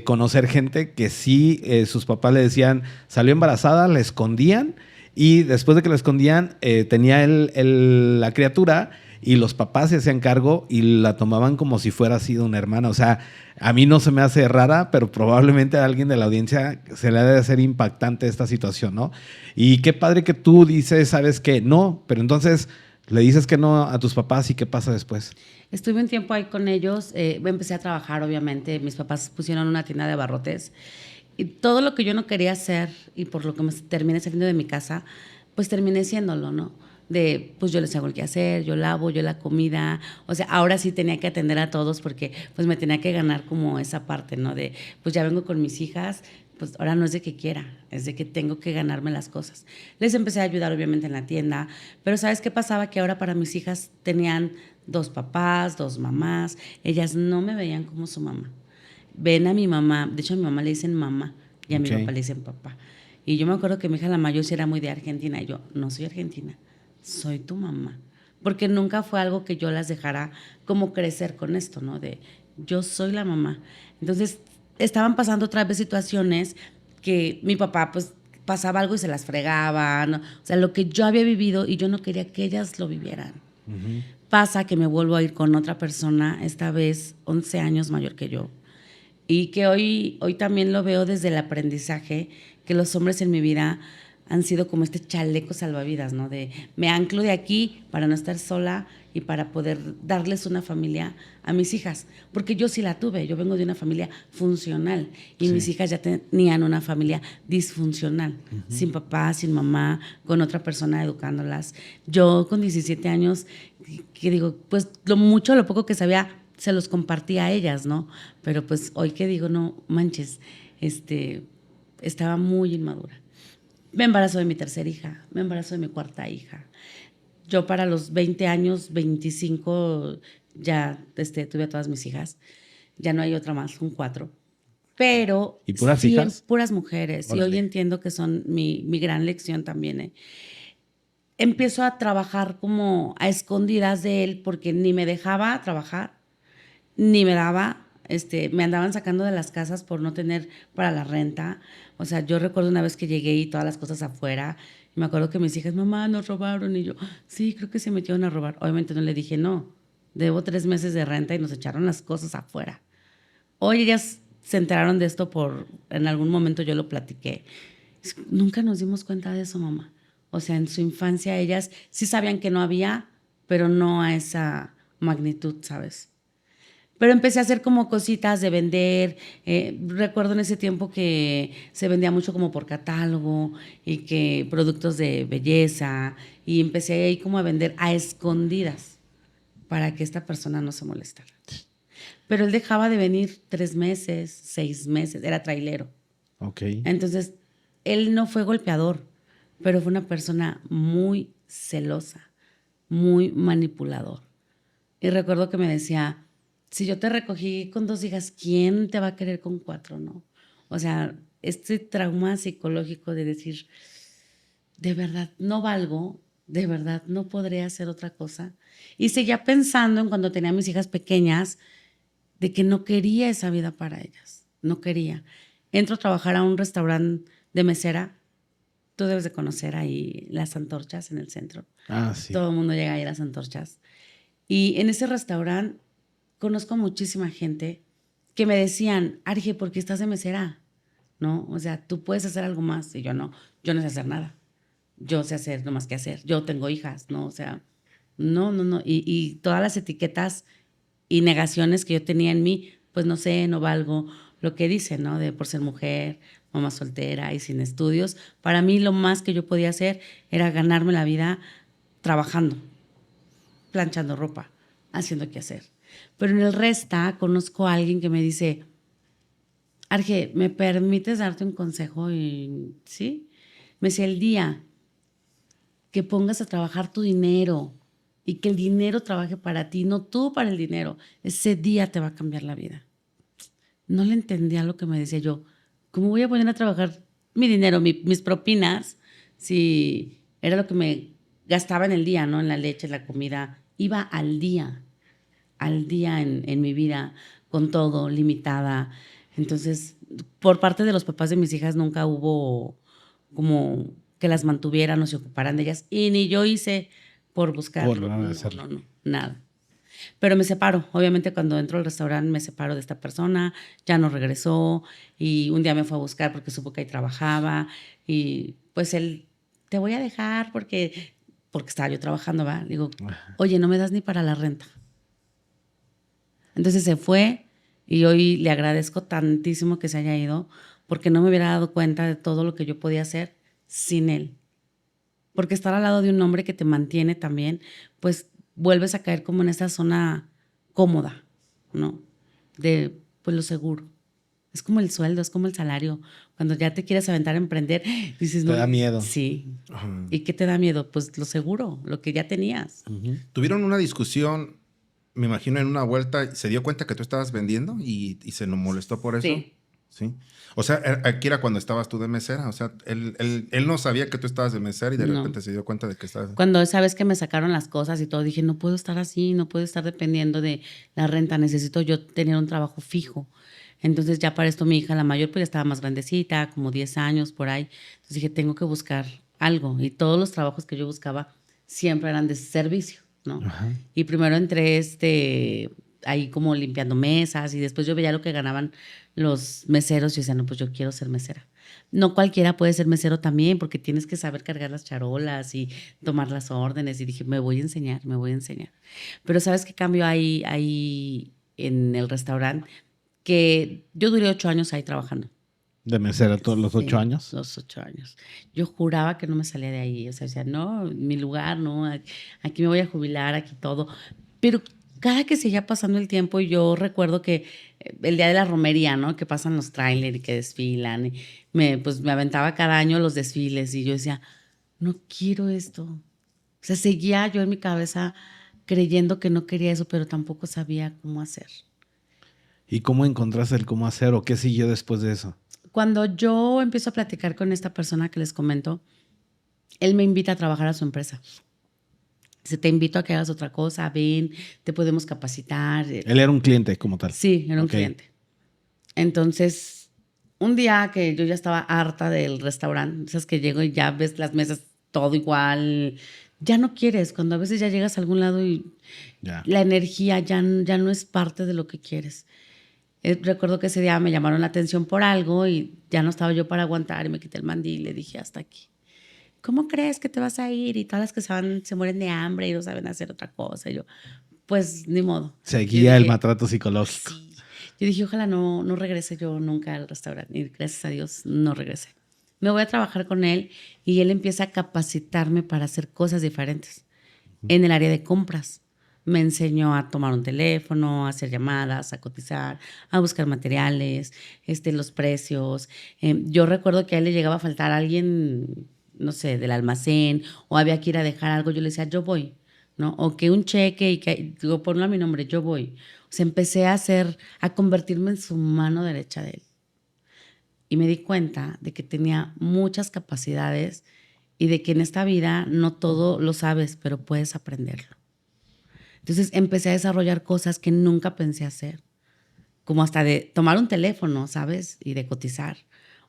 conocer gente que sí, sus papás le decían, salió embarazada, la escondían y después de que la escondían, tenía la criatura y los papás se hacían cargo y la tomaban como si fuera sido una hermana. O sea, a mí no se me hace rara, pero probablemente a alguien de la audiencia se le ha de hacer impactante esta situación, ¿no? Y qué padre que tú dices, ¿sabes qué? No, pero entonces le dices que no a tus papás y ¿qué pasa después? Estuve un tiempo ahí con ellos, empecé a trabajar, obviamente. Mis papás pusieron una tienda de abarrotes. Y todo lo que yo no quería hacer y por lo que me terminé saliendo de mi casa, pues terminé siéndolo, ¿no? Pues yo les hago el quehacer, yo lavo, yo la comida. O sea, ahora sí tenía que atender a todos porque pues me tenía que ganar como esa parte, ¿no? Pues ya vengo con mis hijas, pues ahora no es de que quiera, es de que tengo que ganarme las cosas. Les empecé a ayudar obviamente en la tienda, pero ¿sabes qué pasaba? Que ahora para mis hijas tenían 2 papás, 2 mamás, ellas no me veían como su mamá. Ven a mi mamá, de hecho a mi mamá le dicen mamá y a mi Ok. papá le dicen papá. Y yo me acuerdo que mi hija la mayor sí era muy de Argentina y yo, no soy argentina, soy tu mamá. Porque nunca fue algo que yo las dejara como crecer con esto, ¿no? De yo soy la mamá. Entonces estaban pasando otra vez situaciones que mi papá pues pasaba algo y se las fregaba, ¿no? O sea, lo que yo había vivido y yo no quería que ellas lo vivieran. Pasa que me vuelvo a ir con otra persona, esta vez 11 años mayor que yo. Y que hoy también lo veo desde el aprendizaje, que los hombres en mi vida han sido como este chaleco salvavidas, ¿no? De me anclo de aquí para no estar sola y para poder darles una familia a mis hijas. Porque yo sí la tuve, yo vengo de una familia funcional y Sí. mis hijas ya tenían una familia disfuncional, sin papá, sin mamá, con otra persona educándolas. Yo con 17 años, que digo, pues lo mucho, lo poco que sabía, se los compartía a ellas, ¿no? Pero pues hoy que digo, no manches, estaba muy inmadura. Me embarazó de mi tercera hija, me embarazó de mi cuarta hija. Yo para los 20 años, 25, ya tuve a todas mis hijas. Ya no hay otra más, son 4. Pero ¿Y puras hijas? puras mujeres. Y hoy Órale. entiendo que son mi gran lección también, ¿eh? Empiezo a trabajar como a escondidas de él porque ni me dejaba trabajar ni me daba, me andaban sacando de las casas por no tener para la renta. O sea, yo recuerdo una vez que llegué y todas las cosas afuera, y me acuerdo que mis hijas, mamá, nos robaron, y yo, sí, creo que se metieron a robar. Obviamente no le dije, no, debo 3 meses de renta y nos echaron las cosas afuera. Hoy ellas se enteraron de esto en algún momento yo lo platiqué. Nunca nos dimos cuenta de eso, mamá. O sea, en su infancia ellas sí sabían que no había, pero no a esa magnitud, ¿sabes? Pero empecé a hacer como cositas de vender. Recuerdo en ese tiempo que se vendía mucho como por catálogo y que productos de belleza. Y empecé ahí como a vender a escondidas para que esta persona no se molestara. Pero él dejaba de venir 3 meses, 6 meses, era trailero. Ok. Entonces, él no fue golpeador, pero fue una persona muy celosa, muy manipulador. Y recuerdo que me decía, si yo te recogí con 2 hijas, ¿quién te va a querer con 4, no? O sea, este trauma psicológico de decir, de verdad no valgo, de verdad no podré hacer otra cosa. Y seguía pensando en cuando tenía mis hijas pequeñas, de que no quería esa vida para ellas, no quería. Entro a trabajar a un restaurante de mesera, tú debes de conocer ahí las antorchas en el centro. Ah, sí. Todo el mundo llega ahí a las antorchas. Y en ese restaurante conozco muchísima gente que me decían, Arge, ¿por qué estás de mesera? ¿No? O sea, tú puedes hacer algo más. Y yo no sé hacer nada. Yo sé hacer nomás que hacer. Yo tengo hijas, ¿no? O sea, no. Y todas las etiquetas y negaciones que yo tenía en mí, pues no sé, no valgo lo que dicen, ¿no? De por ser mujer, mamá soltera y sin estudios. Para mí lo más que yo podía hacer era ganarme la vida trabajando, planchando ropa, haciendo qué hacer. Pero en el Resta conozco a alguien que me dice, Arge, ¿me permites darte un consejo? Y sí, me decía, el día que pongas a trabajar tu dinero y que el dinero trabaje para ti, no tú para el dinero, ese día te va a cambiar la vida. No le entendía lo que me decía yo. ¿Cómo voy a poner a trabajar mi dinero, mis propinas, si era lo que me gastaba en el día, ¿no? En la leche, en la comida. Iba al día en mi vida, con todo, limitada. Entonces, por parte de los papás de mis hijas nunca hubo como que las mantuvieran o se ocuparan de ellas. Y ni yo hice por buscar. Por no hacerlo. No, nada. Pero me separo. Obviamente cuando entro al restaurante me separo de esta persona, ya no regresó y un día me fue a buscar porque supo que ahí trabajaba y pues él, te voy a dejar porque estaba yo trabajando, ¿va? Le digo, oye, no me das ni para la renta. Entonces se fue y hoy le agradezco tantísimo que se haya ido porque no me hubiera dado cuenta de todo lo que yo podía hacer sin él. Porque estar al lado de un hombre que te mantiene también, pues vuelves a caer como en esta zona cómoda, ¿no? De, pues lo seguro. Es como el sueldo, es como el salario. Cuando ya te quieres aventar a emprender, dices, Te no. da miedo. Sí. Ajá. ¿Y qué te da miedo? Pues lo seguro, lo que ya tenías. Tuvieron una discusión, me imagino, en una vuelta. ¿Se dio cuenta que tú estabas vendiendo y se lo molestó por eso? Sí. Sí. O sea, aquí era cuando estabas tú de mesera. O sea, él no sabía que tú estabas de mesera y de No. repente se dio cuenta de que estabas. Cuando esa vez que me sacaron las cosas y todo, dije, no puedo estar así, no puedo estar dependiendo de la renta, necesito yo tener un trabajo fijo. Entonces ya para esto mi hija, la mayor, pues ya estaba más grandecita, como 10 años por ahí. Entonces dije, tengo que buscar algo. Y todos los trabajos que yo buscaba siempre eran de servicio, ¿no? Ajá. Y primero entré ahí como limpiando mesas y después yo veía lo que ganaban los meseros y decía, no, pues yo quiero ser mesera. No cualquiera puede ser mesero también porque tienes que saber cargar las charolas y tomar las órdenes. Y dije, me voy a enseñar. Pero ¿sabes qué cambio hay ahí en el restaurante? Que yo duré 8 años ahí trabajando. De mesera todos los 8 Sí, años. Los 8 años. Yo juraba que no me salía de ahí. O sea, decía, no, mi lugar, no, aquí me voy a jubilar, aquí todo. Pero cada que seguía pasando el tiempo, yo recuerdo que el día de la romería, ¿no? Que pasan los trailers y que desfilan. Y pues me aventaba cada año los desfiles y yo decía, no quiero esto. O sea, seguía yo en mi cabeza creyendo que no quería eso, pero tampoco sabía cómo hacer. ¿Y cómo encontraste el cómo hacer o qué siguió después de eso? Cuando yo empiezo a platicar con esta persona que les comento, él me invita a trabajar a su empresa. Dice, te invito a que hagas otra cosa, ven, te podemos capacitar. Él era un cliente como tal. Sí, era un Ok. cliente. Entonces, un día que yo ya estaba harta del restaurante, esas que llego y ya ves las mesas todo igual, ya no quieres, cuando a veces ya llegas a algún lado y Ya. la energía ya no es parte de lo que quieres. Recuerdo que ese día me llamaron la atención por algo y ya no estaba yo para aguantar y me quité el mandil y le dije hasta aquí. ¿Cómo crees que te vas a ir? Y todas las que se mueren de hambre y no saben hacer otra cosa. Y yo, pues ni modo. Seguía el maltrato psicológico. Sí. Yo dije, ojalá no regrese yo nunca al restaurante. Y gracias a Dios no regresé. Me voy a trabajar con él y él empieza a capacitarme para hacer cosas diferentes en el área de compras. Me enseñó a tomar un teléfono, a hacer llamadas, a cotizar, a buscar materiales, los precios. Yo recuerdo que a él le llegaba a faltar alguien, no sé, del almacén, o había que ir a dejar algo. Yo le decía, yo voy, ¿no? O que un cheque y que, digo, ponlo a mi nombre, yo voy. O sea, empecé a convertirme en su mano derecha de él. Y me di cuenta de que tenía muchas capacidades y de que en esta vida no todo lo sabes, pero puedes aprenderlo. Entonces empecé a desarrollar cosas que nunca pensé hacer, como hasta de tomar un teléfono, ¿sabes? Y de cotizar.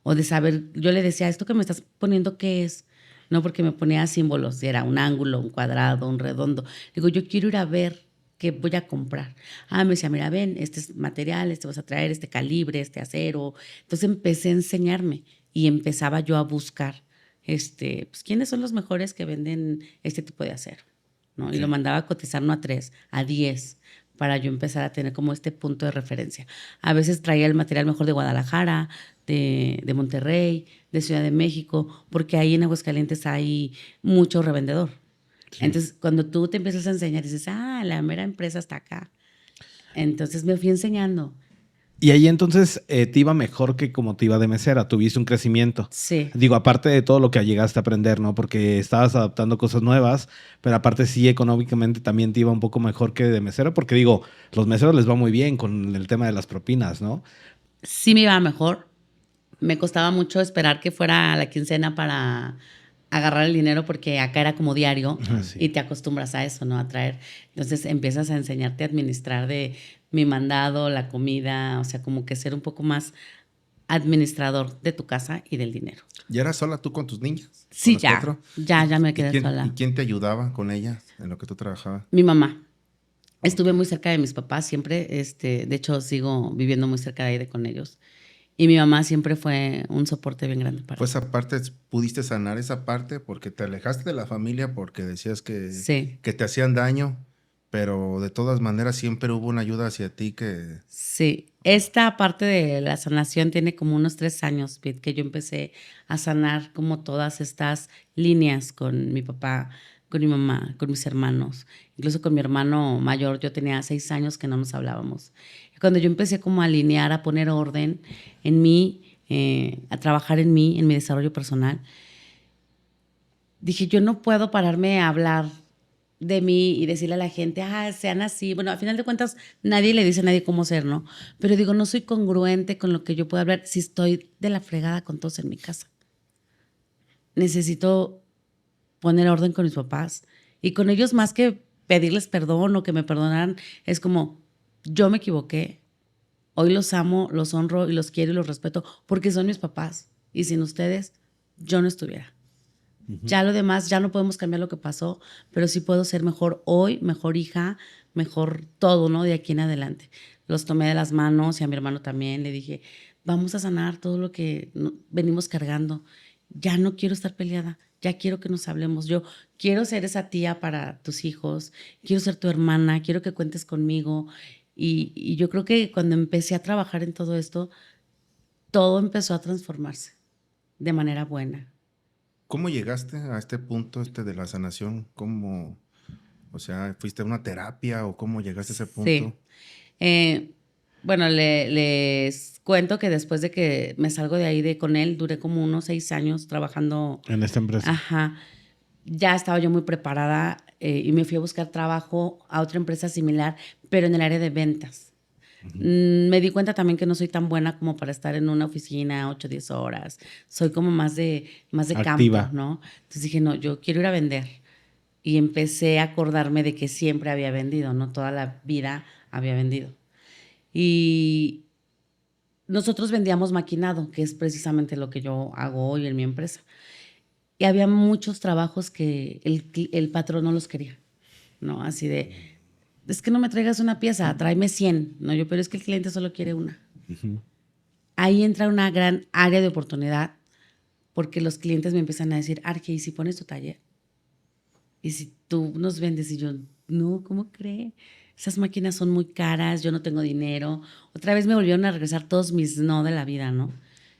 O de saber, yo le decía, ¿esto que me estás poniendo qué es? No, porque me ponía símbolos, era un ángulo, un cuadrado, un redondo. Digo, yo quiero ir a ver qué voy a comprar. Me decía, mira, ven, este es material, este vas a traer, este calibre, este acero. Entonces empecé a enseñarme y empezaba yo a buscar, pues, quiénes son los mejores que venden este tipo de acero, ¿no? Sí. Y lo mandaba a cotizar no a 3, a 10, para yo empezar a tener como este punto de referencia. A veces traía el material mejor de Guadalajara, de Monterrey, de Ciudad de México, porque ahí en Aguascalientes hay mucho revendedor. Sí. Entonces, cuando tú te empiezas a enseñar, dices, la mera empresa está acá. Entonces me fui enseñando. Y ahí entonces te iba mejor que como te iba de mesera, tuviste un crecimiento. Sí. Digo, aparte de todo lo que llegaste a aprender, ¿no? Porque estabas adaptando cosas nuevas, pero aparte sí económicamente también te iba un poco mejor que de mesero, porque digo, los meseros les va muy bien con el tema de las propinas, ¿no? Sí me iba mejor. Me costaba mucho esperar que fuera la quincena para agarrar el dinero, porque acá era como diario. Sí. Y te acostumbras a eso, ¿no? A traer. Entonces empiezas a enseñarte a administrar de mi mandado, la comida, o sea, como que ser un poco más administrador de tu casa y del dinero. ¿Y eras sola tú con tus niñas? Sí, ya me quedé sola. ¿Y quién te ayudaba con ellas en lo que tú trabajabas? Mi mamá. Estuve muy cerca de mis papás siempre, de hecho sigo viviendo muy cerca de ahí con ellos. Y mi mamá siempre fue un soporte bien grande para mí. Pues aparte, ¿pudiste sanar esa parte? Porque te alejaste de la familia porque decías que, sí. que te hacían daño, pero de todas maneras siempre hubo una ayuda hacia ti que... Sí, esta parte de la sanación tiene como unos 3 años, Pete, que yo empecé a sanar como todas estas líneas con mi papá, con mi mamá, con mis hermanos, incluso con mi hermano mayor. Yo tenía 6 años que no nos hablábamos. Y cuando yo empecé como a alinear, a poner orden en mí, a trabajar en mí, en mi desarrollo personal, dije, yo no puedo pararme a hablar de mí y decirle a la gente, sean así. Bueno, al final de cuentas, nadie le dice a nadie cómo ser, ¿no? Pero digo, no soy congruente con lo que yo puedo hablar si estoy de la fregada con todos en mi casa. Necesito poner orden con mis papás, y con ellos, más que pedirles perdón o que me perdonaran, es como, yo me equivoqué, hoy los amo, los honro y los quiero y los respeto porque son mis papás, y sin ustedes yo no estuviera. Ya lo demás, ya no podemos cambiar lo que pasó, pero sí puedo ser mejor hoy, mejor hija, mejor todo, ¿no? De aquí en adelante. Los tomé de las manos, y a mi hermano también le dije, vamos a sanar todo lo que venimos cargando. Ya no quiero estar peleada, ya quiero que nos hablemos. Yo quiero ser esa tía para tus hijos, quiero ser tu hermana, quiero que cuentes conmigo. Y yo creo que cuando empecé a trabajar en todo esto, todo empezó a transformarse de manera buena. ¿Cómo llegaste a este punto de la sanación? ¿Cómo, o sea, fuiste a una terapia o cómo llegaste a ese punto? Sí. Bueno, les cuento que después de que me salgo de ahí con él, duré como unos 6 años trabajando. En esta empresa. Ajá. Ya estaba yo muy preparada, y me fui a buscar trabajo a otra empresa similar, pero en el área de ventas. Me di cuenta también que no soy tan buena como para estar en una oficina 8 o 10 horas. Soy como más de activa. campo, ¿no? Entonces dije, no, yo quiero ir a vender. Y empecé a acordarme de que siempre había vendido, ¿no? Toda la vida había vendido. Y nosotros vendíamos maquinado, que es precisamente lo que yo hago hoy en mi empresa. Y había muchos trabajos que el patrón no los quería, ¿no? Así de, es que no me traigas una pieza, tráeme 100, ¿no? Yo, pero es que el cliente solo quiere una. Uh-huh. Ahí entra una gran área de oportunidad, porque los clientes me empiezan a decir, Arge, ¿y si pones tu taller? ¿Y si tú nos vendes? Y yo, no, ¿cómo cree? Esas máquinas son muy caras, yo no tengo dinero. Otra vez me volvieron a regresar todos mis no de la vida, ¿no?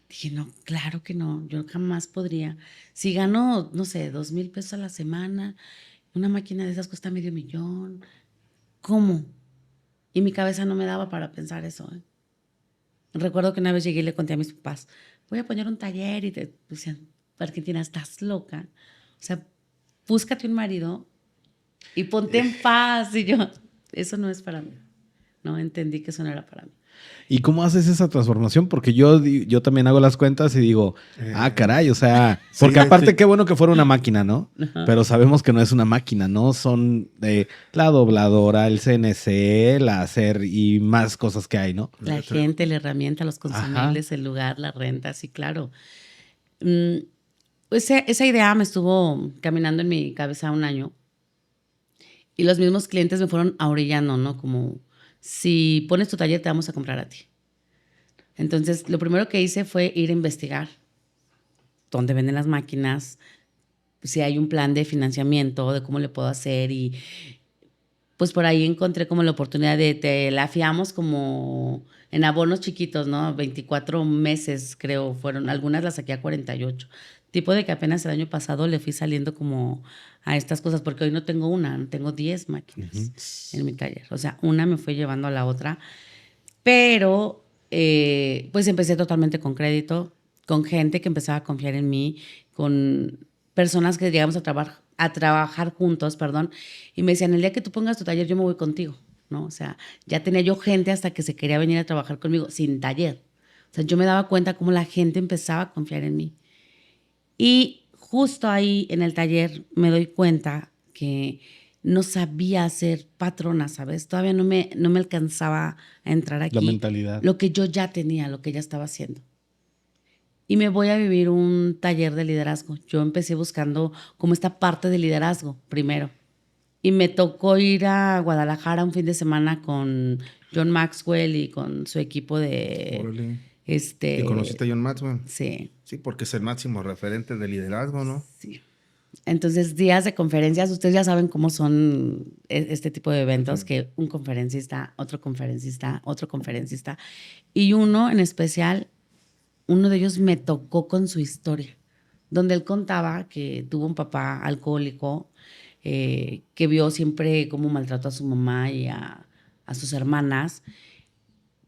Dije, no, claro que no, yo jamás podría. Si gano, no sé, 2,000 pesos a la semana, una máquina de esas cuesta $500,000. ¿Cómo? Y mi cabeza no me daba para pensar eso, ¿eh? Recuerdo que una vez llegué y le conté a mis papás, voy a poner un taller y te decían, Argentina, estás loca. O sea, búscate un marido y ponte en paz. Y yo, eso no es para mí. No entendí que eso no era para mí. ¿Y cómo haces esa transformación? Porque yo también hago las cuentas y digo, caray, o sea, porque sí, aparte sí. qué bueno que fuera una máquina, ¿no? Ajá. Pero sabemos que no es una máquina, ¿no? Son la dobladora, el CNC, la hacer y más cosas que hay, ¿no? La gente, la herramienta, los consumibles, el lugar, la renta, sí, claro. Esa idea me estuvo caminando en mi cabeza un año y los mismos clientes me fueron ahorillando, ¿no? Como, si pones tu taller, te vamos a comprar a ti. Entonces, lo primero que hice fue ir a investigar dónde venden las máquinas, si hay un plan de financiamiento, de cómo le puedo hacer y pues por ahí encontré como la oportunidad de, te la fiamos como en abonos chiquitos, ¿no? 24 meses creo fueron, algunas las saqué a 48. Tipo de que apenas el año pasado le fui saliendo como a estas cosas, porque hoy no tengo una, tengo 10 máquinas en mi taller. O sea, una me fue llevando a la otra, pero pues empecé totalmente con crédito, con gente que empezaba a confiar en mí, con personas que llegamos a trabajar juntos, perdón, y me decían, el día que tú pongas tu taller, yo me voy contigo, ¿no? O sea, ya tenía yo gente hasta que se quería venir a trabajar conmigo sin taller. O sea, yo me daba cuenta cómo la gente empezaba a confiar en mí. Y justo ahí en el taller me doy cuenta que no sabía ser patrona, ¿sabes? Todavía no me alcanzaba a entrar aquí. La mentalidad. Lo que yo ya tenía, lo que ya estaba haciendo. Y me voy a vivir un taller de liderazgo. Yo empecé buscando como esta parte de liderazgo primero. Y me tocó ir a Guadalajara un fin de semana con John Maxwell y con su equipo de... Órale. ¿Y conociste a John Maxwell? Sí. Sí, porque es el máximo referente de liderazgo, ¿no? Sí. Entonces, días de conferencias, ustedes ya saben cómo son este tipo de eventos, que un conferencista, otro conferencista, otro conferencista, y uno en especial, uno de ellos me tocó con su historia, donde él contaba que tuvo un papá alcohólico, que vio siempre cómo maltrató a su mamá y a sus hermanas,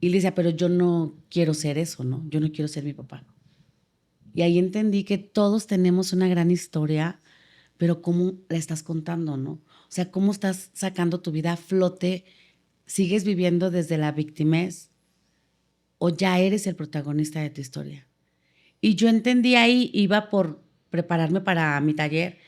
y le decía, pero yo no quiero ser eso, ¿no? Yo no quiero ser mi papá. Y ahí entendí que todos tenemos una gran historia, pero cómo la estás contando, ¿no? O sea, cómo estás sacando tu vida a flote, sigues viviendo desde la victimez o ya eres el protagonista de tu historia. Y yo entendí ahí, iba por prepararme para mi taller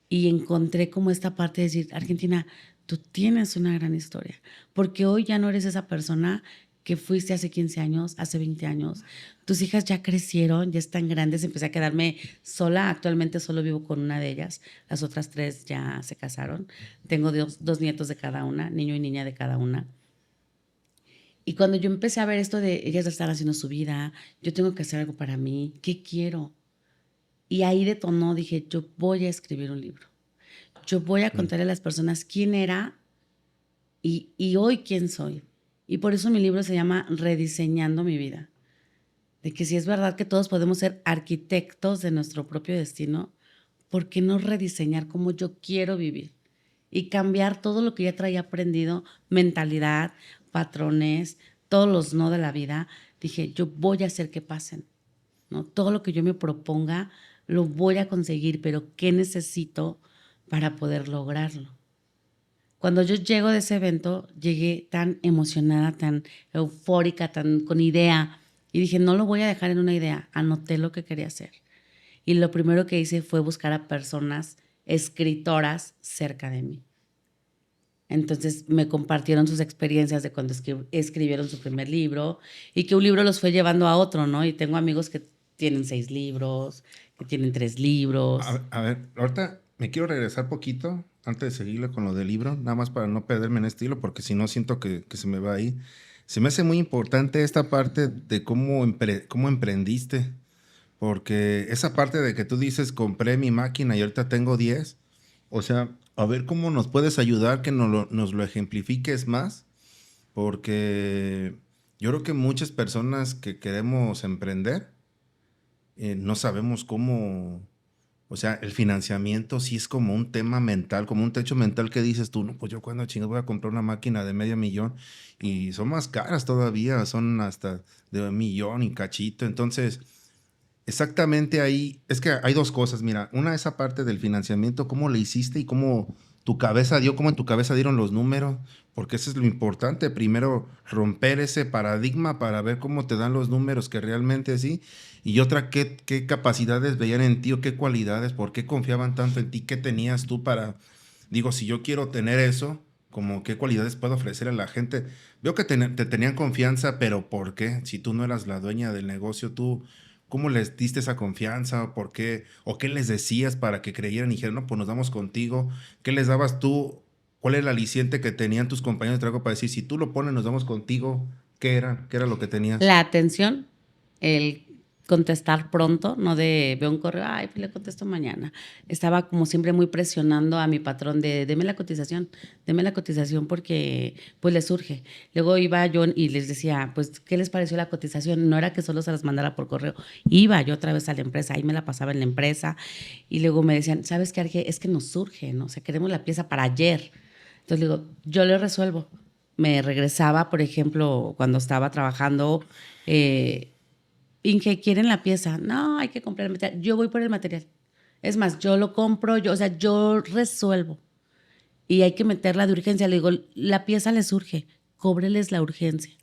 y encontré como esta parte de decir, Argentina, tú tienes una gran historia, porque hoy ya no eres esa persona que fuiste hace 15 años, hace 20 años. Tus hijas ya crecieron, ya están grandes, empecé a quedarme sola, actualmente solo vivo con una de ellas, las otras 3 ya se casaron, tengo 2 nietos de cada una, niño y niña de cada una. Y cuando yo empecé a ver esto de ellas están haciendo su vida, yo tengo que hacer algo para mí, ¿qué quiero? Y ahí detonó, dije, yo voy a escribir un libro. Yo voy a contarle a las personas quién era y hoy quién soy. Y por eso mi libro se llama Rediseñando mi vida. De que si es verdad que todos podemos ser arquitectos de nuestro propio destino, ¿por qué no rediseñar cómo yo quiero vivir? Y cambiar todo lo que ya traía aprendido, mentalidad, patrones, todos los no de la vida. Dije, yo voy a hacer que pasen, ¿no? Todo lo que yo me proponga lo voy a conseguir, pero ¿qué necesito para poder lograrlo? Cuando yo llego de ese evento, llegué tan emocionada, tan eufórica, tan con idea. Y dije, no lo voy a dejar en una idea. Anoté lo que quería hacer. Y lo primero que hice fue buscar a personas escritoras cerca de mí. Entonces me compartieron sus experiencias de cuando escribieron su primer libro y que un libro los fue llevando a otro, ¿no? Y tengo amigos que tienen 6 libros, que tienen 3 libros. A ver, ahorita me quiero regresar poquito antes de seguirle con lo del libro, nada más para no perderme en estilo, porque si no siento que se me va ahí. Se me hace muy importante esta parte de cómo emprendiste, porque esa parte de que tú dices, compré mi máquina y ahorita tengo 10, o sea, A ver cómo nos puedes ayudar, que nos lo ejemplifiques más, porque yo creo que muchas personas que queremos emprender no sabemos cómo, o sea, el financiamiento sí es como un tema mental, como un techo mental que dices tú, no, pues yo cuando chingados voy a comprar una máquina de $500,000 y son más caras todavía, son hasta de $1,000,000 y cachito, entonces... Exactamente ahí, es que hay dos cosas, mira, una esa parte del financiamiento, cómo le hiciste y cómo tu cabeza dio, cómo en tu cabeza dieron los números, porque eso es lo importante, primero romper ese paradigma para ver cómo te dan los números que realmente sí, y otra, qué capacidades veían en ti o qué cualidades, por qué confiaban tanto en ti, qué tenías tú para, digo, si yo quiero tener eso, como qué cualidades puedo ofrecer a la gente. Veo que te tenían confianza, pero ¿por qué? Si tú no eras la dueña del negocio, tú... ¿Cómo les diste esa confianza? ¿Por qué? ¿O qué les decías para que creyeran y dijeran, no, pues nos damos contigo? ¿Qué les dabas tú? ¿Cuál era el aliciente que tenían tus compañeros de trabajo para decir, si tú lo pones, nos damos contigo? ¿Qué era? ¿Qué era lo que tenías? La atención, el contestar pronto, no de veo un correo, ay, pues le contesto mañana. Estaba como siempre muy presionando a mi patrón de deme la cotización porque pues le surge. Luego iba yo y les decía, pues, ¿qué les pareció la cotización? No era que solo se las mandara por correo, iba yo otra vez a la empresa, ahí me la pasaba en la empresa y luego me decían, ¿sabes qué, Arge? Es que nos surge, ¿no? O sea, queremos la pieza para ayer. Entonces le digo, yo le resuelvo. Me regresaba, por ejemplo, cuando estaba trabajando, Inge, ¿quieren la pieza? No, hay que comprar el material. Yo voy por el material. Es más, yo lo compro, yo resuelvo. Y hay que meterla de urgencia. Le digo, la pieza les urge, cóbreles la urgencia.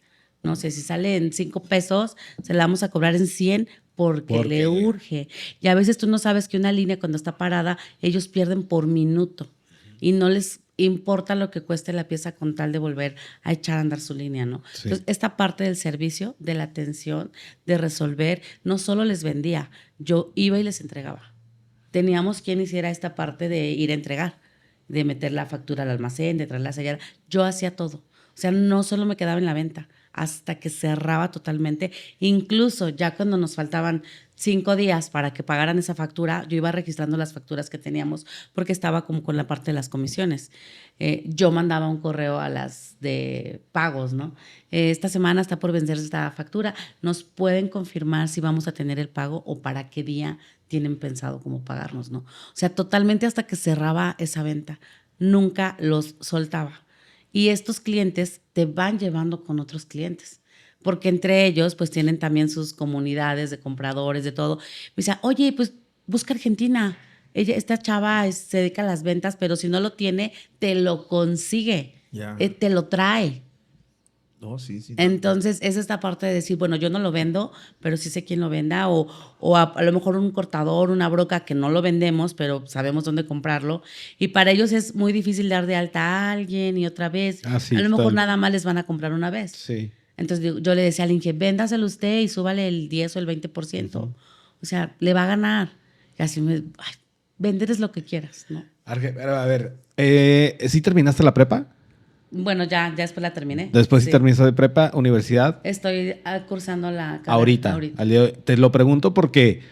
No sé, si sale en 5 pesos, se la vamos a cobrar en 100 porque le urge. Y a veces tú no sabes que una línea cuando está parada, ellos pierden por minuto. Y no les importa lo que cueste la pieza con tal de volver a echar a andar su línea, ¿no? Sí. Entonces, esta parte del servicio, de la atención, de resolver, no solo les vendía, yo iba y les entregaba. Teníamos quien hiciera esta parte de ir a entregar, de meter la factura al almacén, de traerla a sellar. Yo hacía todo. O sea, no solo me quedaba en la venta, hasta que cerraba totalmente. Incluso ya cuando nos faltaban 5 días para que pagaran esa factura, yo iba registrando las facturas que teníamos porque estaba como con la parte de las comisiones. Yo mandaba un correo a las de pagos, ¿no? Esta semana está por vencerse esta factura. ¿Nos pueden confirmar si vamos a tener el pago o para qué día tienen pensado cómo pagarnos, ¿no? O sea, totalmente hasta que cerraba esa venta. Nunca los soltaba. Y estos clientes te van llevando con otros clientes, porque entre ellos pues tienen también sus comunidades de compradores, de todo. Me dice, oye, pues busca Argentina. Esta chava se dedica a las ventas, pero si no lo tiene, te lo consigue, te lo trae. Oh, sí. Entonces, es esta parte de decir, bueno, yo no lo vendo, pero sí sé quién lo venda, o a lo mejor un cortador, una broca que no lo vendemos, pero sabemos dónde comprarlo. Y para ellos es muy difícil dar de alta a alguien y otra vez. Sí, a lo mejor nada más les van a comprar una vez. Sí. Entonces, yo le decía al Inge, véndaselo usted y súbale el 10 o el 20%. Uh-huh. O sea, le va a ganar. Y así vendes lo que quieras, ¿no? A ver, ¿sí terminaste la prepa? Bueno, ya después la terminé. Después sí terminaste de prepa, universidad. Estoy cursando la carrera. Ahorita. Te lo pregunto porque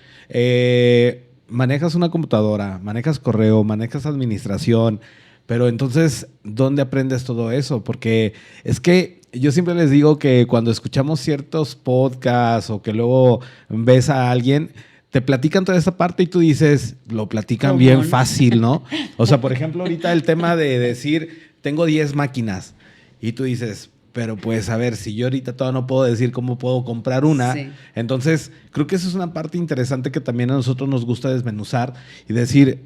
manejas una computadora, manejas correo, manejas administración, pero entonces, ¿dónde aprendes todo eso? Porque es que yo siempre les digo que cuando escuchamos ciertos podcasts o que luego ves a alguien, te platican toda esa parte y tú dices, lo platican bien fácil, ¿no? O sea, por ejemplo, ahorita el tema de decir, tengo 10 máquinas y tú dices, pero pues a ver, si yo ahorita todavía no puedo decir cómo puedo comprar una, sí. Entonces creo que eso es una parte interesante que también a nosotros nos gusta desmenuzar y decir,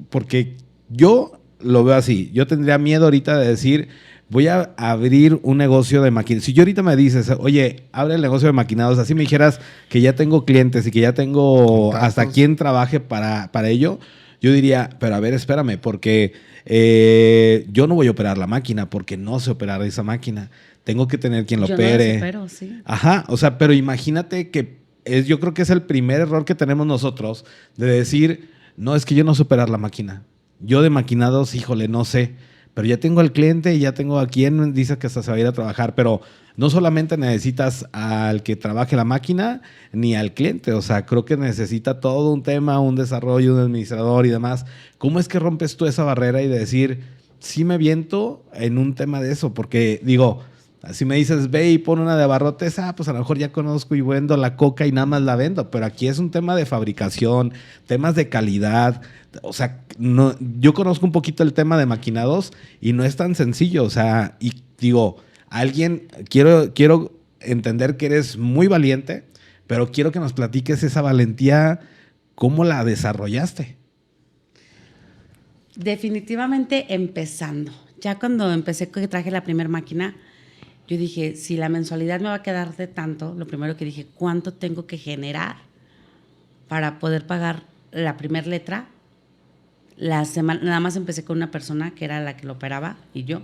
porque yo lo veo así, yo tendría miedo ahorita de decir, voy a abrir un negocio de maquinados. Si yo ahorita me dices, oye, abre el negocio de maquinados, así me dijeras que ya tengo clientes y que ya tengo contactos, hasta quien trabaje para ello, yo diría, pero a ver, espérame, porque yo no voy a operar la máquina porque no sé operar esa máquina. Tengo que tener quien lo opere. No opero, sí. Ajá, o sea, pero imagínate que yo creo que es el primer error que tenemos nosotros de decir, no, es que yo no sé operar la máquina. Yo de maquinados, híjole, no sé. pero ya tengo al cliente y ya tengo a quien dice que hasta se va a ir a trabajar, pero no solamente necesitas al que trabaje la máquina ni al cliente, o sea, creo que necesita todo un tema, un desarrollo, un administrador y demás. ¿Cómo es que rompes tú esa barrera y de decir, sí me viento en un tema de eso? Porque digo, si me dices, ve y pon una de abarrotes, pues a lo mejor ya conozco y vendo la coca y nada más la vendo, pero aquí es un tema de fabricación, temas de calidad. O sea, no, yo conozco un poquito el tema de maquinados y no es tan sencillo. O sea, y digo, quiero entender que eres muy valiente, pero quiero que nos platiques esa valentía, ¿cómo la desarrollaste? Definitivamente empezando. Ya cuando empecé que traje la primera máquina, yo dije, si la mensualidad me va a quedar de tanto, lo primero que dije, ¿cuánto tengo que generar para poder pagar la primera letra? La semana, nada más empecé con una persona que era la que lo operaba y yo.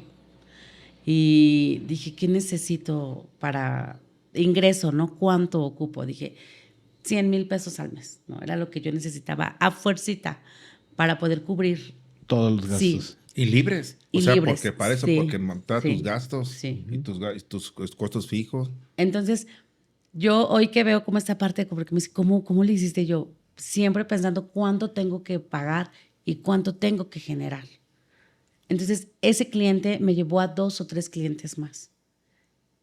Y dije, ¿qué necesito para ingreso, no? ¿Cuánto ocupo? Dije, 100,000 pesos al mes, ¿no? Era lo que yo necesitaba a fuercita para poder cubrir. Todos los Sí. gastos. Y libres. O Y sea, libres, porque para eso, sí, porque montar sí, tus gastos sí. y tus costos fijos. Entonces, yo hoy que veo como esta parte, porque me dice, ¿cómo le hiciste? Yo siempre pensando cuánto tengo que pagar y cuánto tengo que generar. Entonces, ese cliente me llevó a 2 o 3 clientes más.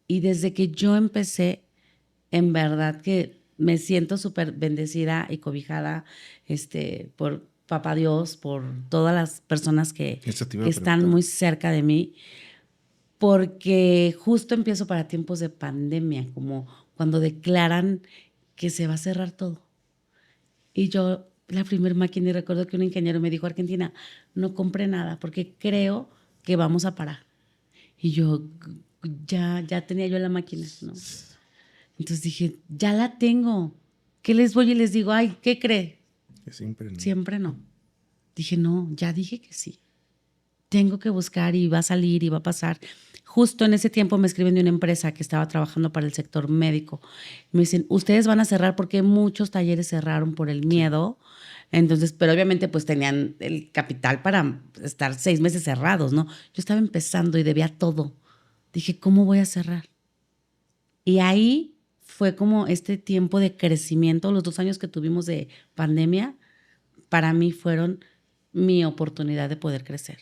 Y desde que yo empecé, en verdad que me siento súper bendecida y cobijada por Papá Dios, por todas las personas que Eso te iba a están preguntar. muy cerca de mí, porque justo empiezo para tiempos de pandemia, como cuando declaran que se va a cerrar todo. Y yo, la primera máquina, y recuerdo que un ingeniero me dijo, Argentina, no compre nada porque creo que vamos a parar. Y yo, ya tenía yo la máquina, ¿no? Entonces dije, ya la tengo. ¿Qué les voy y les digo? Ay, ¿qué cree? Que siempre no. Siempre no. Dije, no, ya dije que sí. Tengo que buscar y va a salir y va a pasar. Justo en ese tiempo me escriben de una empresa que estaba trabajando para el sector médico. Me dicen, ustedes van a cerrar porque muchos talleres cerraron por el miedo. Entonces, pero obviamente pues tenían el capital para estar 6 meses cerrados, ¿no? Yo estaba empezando y debía todo. Dije, ¿cómo voy a cerrar? Y ahí fue como este tiempo de crecimiento. Los 2 años que tuvimos de pandemia, para mí fueron mi oportunidad de poder crecer.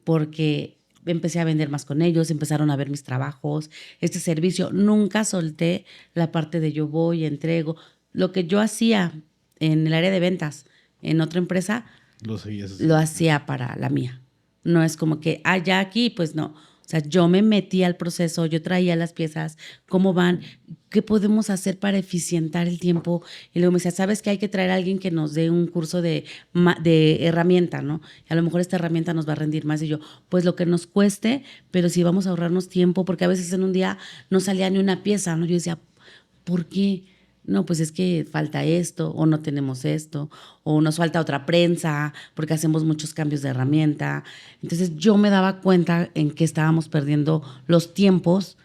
Porque empecé a vender más con ellos, empezaron a ver mis trabajos, este servicio. Nunca solté la parte de yo voy, entrego. Lo que yo hacía en el área de ventas en otra empresa, lo hacía para la mía. No es como que, ya aquí, pues no. O sea, yo me metí al proceso, yo traía las piezas, cómo van, qué podemos hacer para eficientar el tiempo. Y luego me decía, ¿sabes que hay que traer a alguien que nos dé un curso de herramienta, ¿no? Y a lo mejor esta herramienta nos va a rendir más. Y yo, pues lo que nos cueste, pero sí vamos a ahorrarnos tiempo, porque a veces en un día no salía ni una pieza, ¿no? Yo decía, ¿por qué? No, pues es que falta esto, o no tenemos esto, o nos falta otra prensa, porque hacemos muchos cambios de herramienta. Entonces yo me daba cuenta en que estábamos perdiendo los tiempos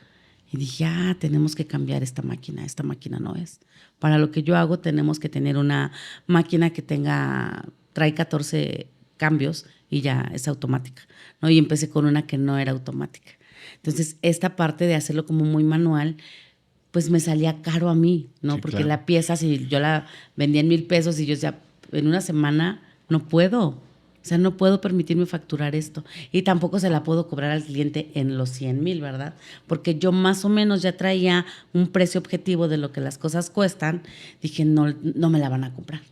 y dije, tenemos que cambiar esta máquina no es. Para lo que yo hago tenemos que tener una máquina que trae 14 cambios y ya es automática, ¿no? Y empecé con una que no era automática. Entonces esta parte de hacerlo como muy manual, pues me salía caro a mí, ¿no? Sí, porque claro. la pieza, si yo la vendía en 1,000 pesos y yo decía, en una semana no puedo. O sea, no puedo permitirme facturar esto. Y tampoco se la puedo cobrar al cliente en los 100,000, ¿verdad? Porque yo más o menos ya traía un precio objetivo de lo que las cosas cuestan. Dije, no me la van a comprar.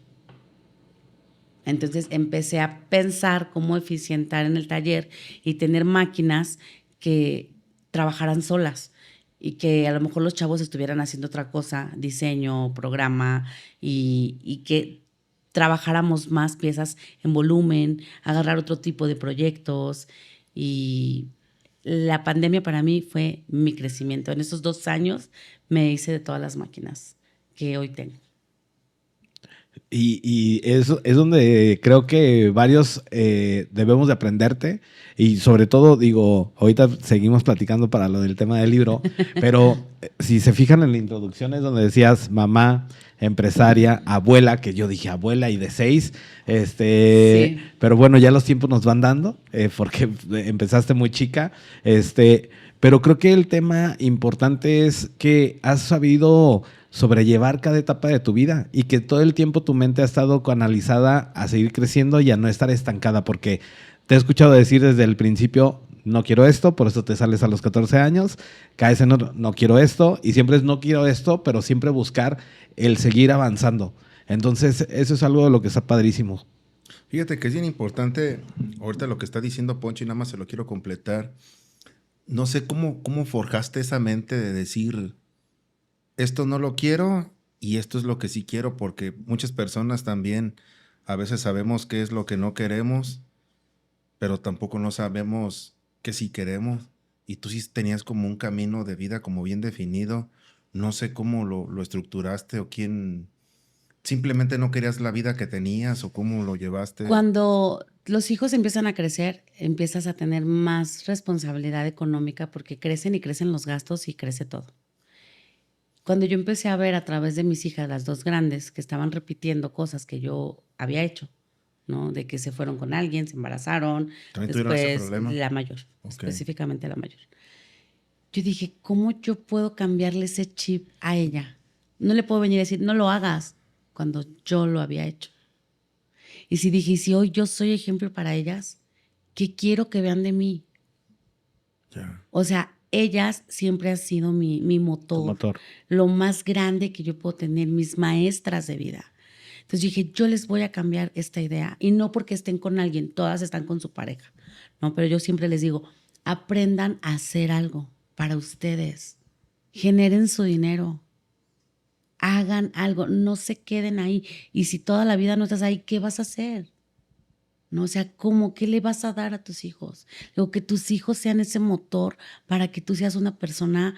Entonces empecé a pensar cómo eficientar en el taller y tener máquinas que trabajaran solas y que a lo mejor los chavos estuvieran haciendo otra cosa, diseño, programa, y que trabajáramos más piezas en volumen, agarrar otro tipo de proyectos. Y la pandemia para mí fue mi crecimiento. En esos 2 años me hice de todas las máquinas que hoy tengo. Y eso es donde creo que varios debemos de aprenderte y sobre todo, digo, ahorita seguimos platicando para lo del tema del libro, pero si se fijan en la introducción es donde decías mamá, empresaria, abuela, que yo dije abuela y de 6, Sí. pero bueno, ya los tiempos nos van dando porque empezaste muy chica, pero creo que el tema importante es que has sabido sobrellevar cada etapa de tu vida y que todo el tiempo tu mente ha estado canalizada a seguir creciendo y a no estar estancada, porque te he escuchado decir desde el principio, no quiero esto, por eso te sales a los 14 años, caes en otro, no quiero esto, y siempre es no quiero esto, pero siempre buscar el seguir avanzando. Entonces, eso es algo de lo que está padrísimo. Fíjate que es bien importante, ahorita lo que está diciendo Poncho, y nada más se lo quiero completar. No sé cómo forjaste esa mente de decir, esto no lo quiero y esto es lo que sí quiero, porque muchas personas también a veces sabemos qué es lo que no queremos, pero tampoco no sabemos qué sí queremos. Y tú sí tenías como un camino de vida como bien definido. No sé cómo lo estructuraste o quién, simplemente no querías la vida que tenías o cómo lo llevaste. Cuando los hijos empiezan a crecer, empiezas a tener más responsabilidad económica porque crecen y crecen los gastos y crece todo. Cuando yo empecé a ver a través de mis hijas, las dos grandes, que estaban repitiendo cosas que yo había hecho, ¿no? De que se fueron con alguien, se embarazaron, ¿También tuvieron ese después problema? la mayor, Ok. específicamente la mayor. Yo dije, ¿cómo yo puedo cambiarle ese chip a ella? No le puedo venir a decir, no lo hagas, cuando yo lo había hecho. Y si dije, y si hoy yo soy ejemplo para ellas, ¿qué quiero que vean de mí? Ya. O sea, ellas siempre han sido mi Tu motor, motor. lo más grande que yo puedo tener, mis maestras de vida. Entonces dije, yo les voy a cambiar esta idea. Y no porque estén con alguien, todas están con su pareja, ¿no? Pero yo siempre les digo, aprendan a hacer algo para ustedes. Generen su dinero. Hagan algo, no se queden ahí. Y si toda la vida no estás ahí, ¿qué vas a hacer? ¿No? O sea, ¿cómo? ¿Qué le vas a dar a tus hijos? Luego, que tus hijos sean ese motor para que tú seas una persona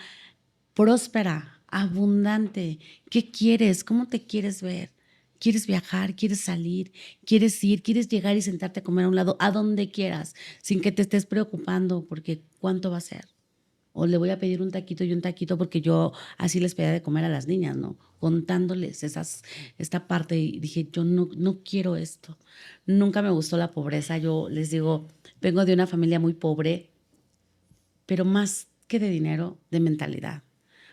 próspera, abundante. ¿Qué quieres? ¿Cómo te quieres ver? ¿Quieres viajar? ¿Quieres salir? ¿Quieres ir? ¿Quieres llegar y sentarte a comer a un lado? A donde quieras, sin que te estés preocupando porque ¿cuánto va a ser? O le voy a pedir un taquito y un taquito porque yo así les pedía de comer a las niñas, ¿no? Contándoles esta parte y dije, yo no quiero esto. Nunca me gustó la pobreza. Yo les digo, vengo de una familia muy pobre, pero más que de dinero, de mentalidad.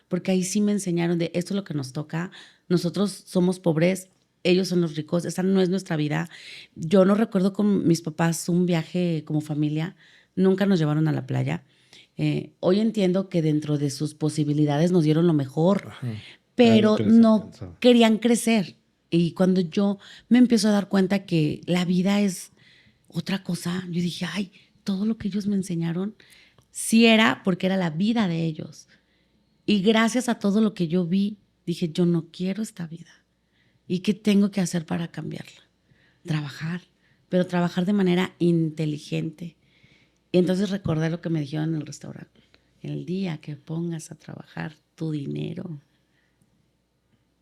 Porque ahí sí me enseñaron de esto es lo que nos toca. Nosotros somos pobres, ellos son los ricos, esa no es nuestra vida. Yo no recuerdo con mis papás un viaje como familia, nunca nos llevaron a la playa. Hoy entiendo que dentro de sus posibilidades nos dieron lo mejor, Ajá. Era lo pero que les no alcanzaba. querían crecer. Y cuando yo me empiezo a dar cuenta que la vida es otra cosa, yo dije, ay, todo lo que ellos me enseñaron, sí era porque era la vida de ellos. Y gracias a todo lo que yo vi, dije, yo no quiero esta vida. ¿Y qué tengo que hacer para cambiarla? Trabajar, pero trabajar de manera inteligente. Y entonces recordé lo que me dijeron en el restaurante. El día que pongas a trabajar tu dinero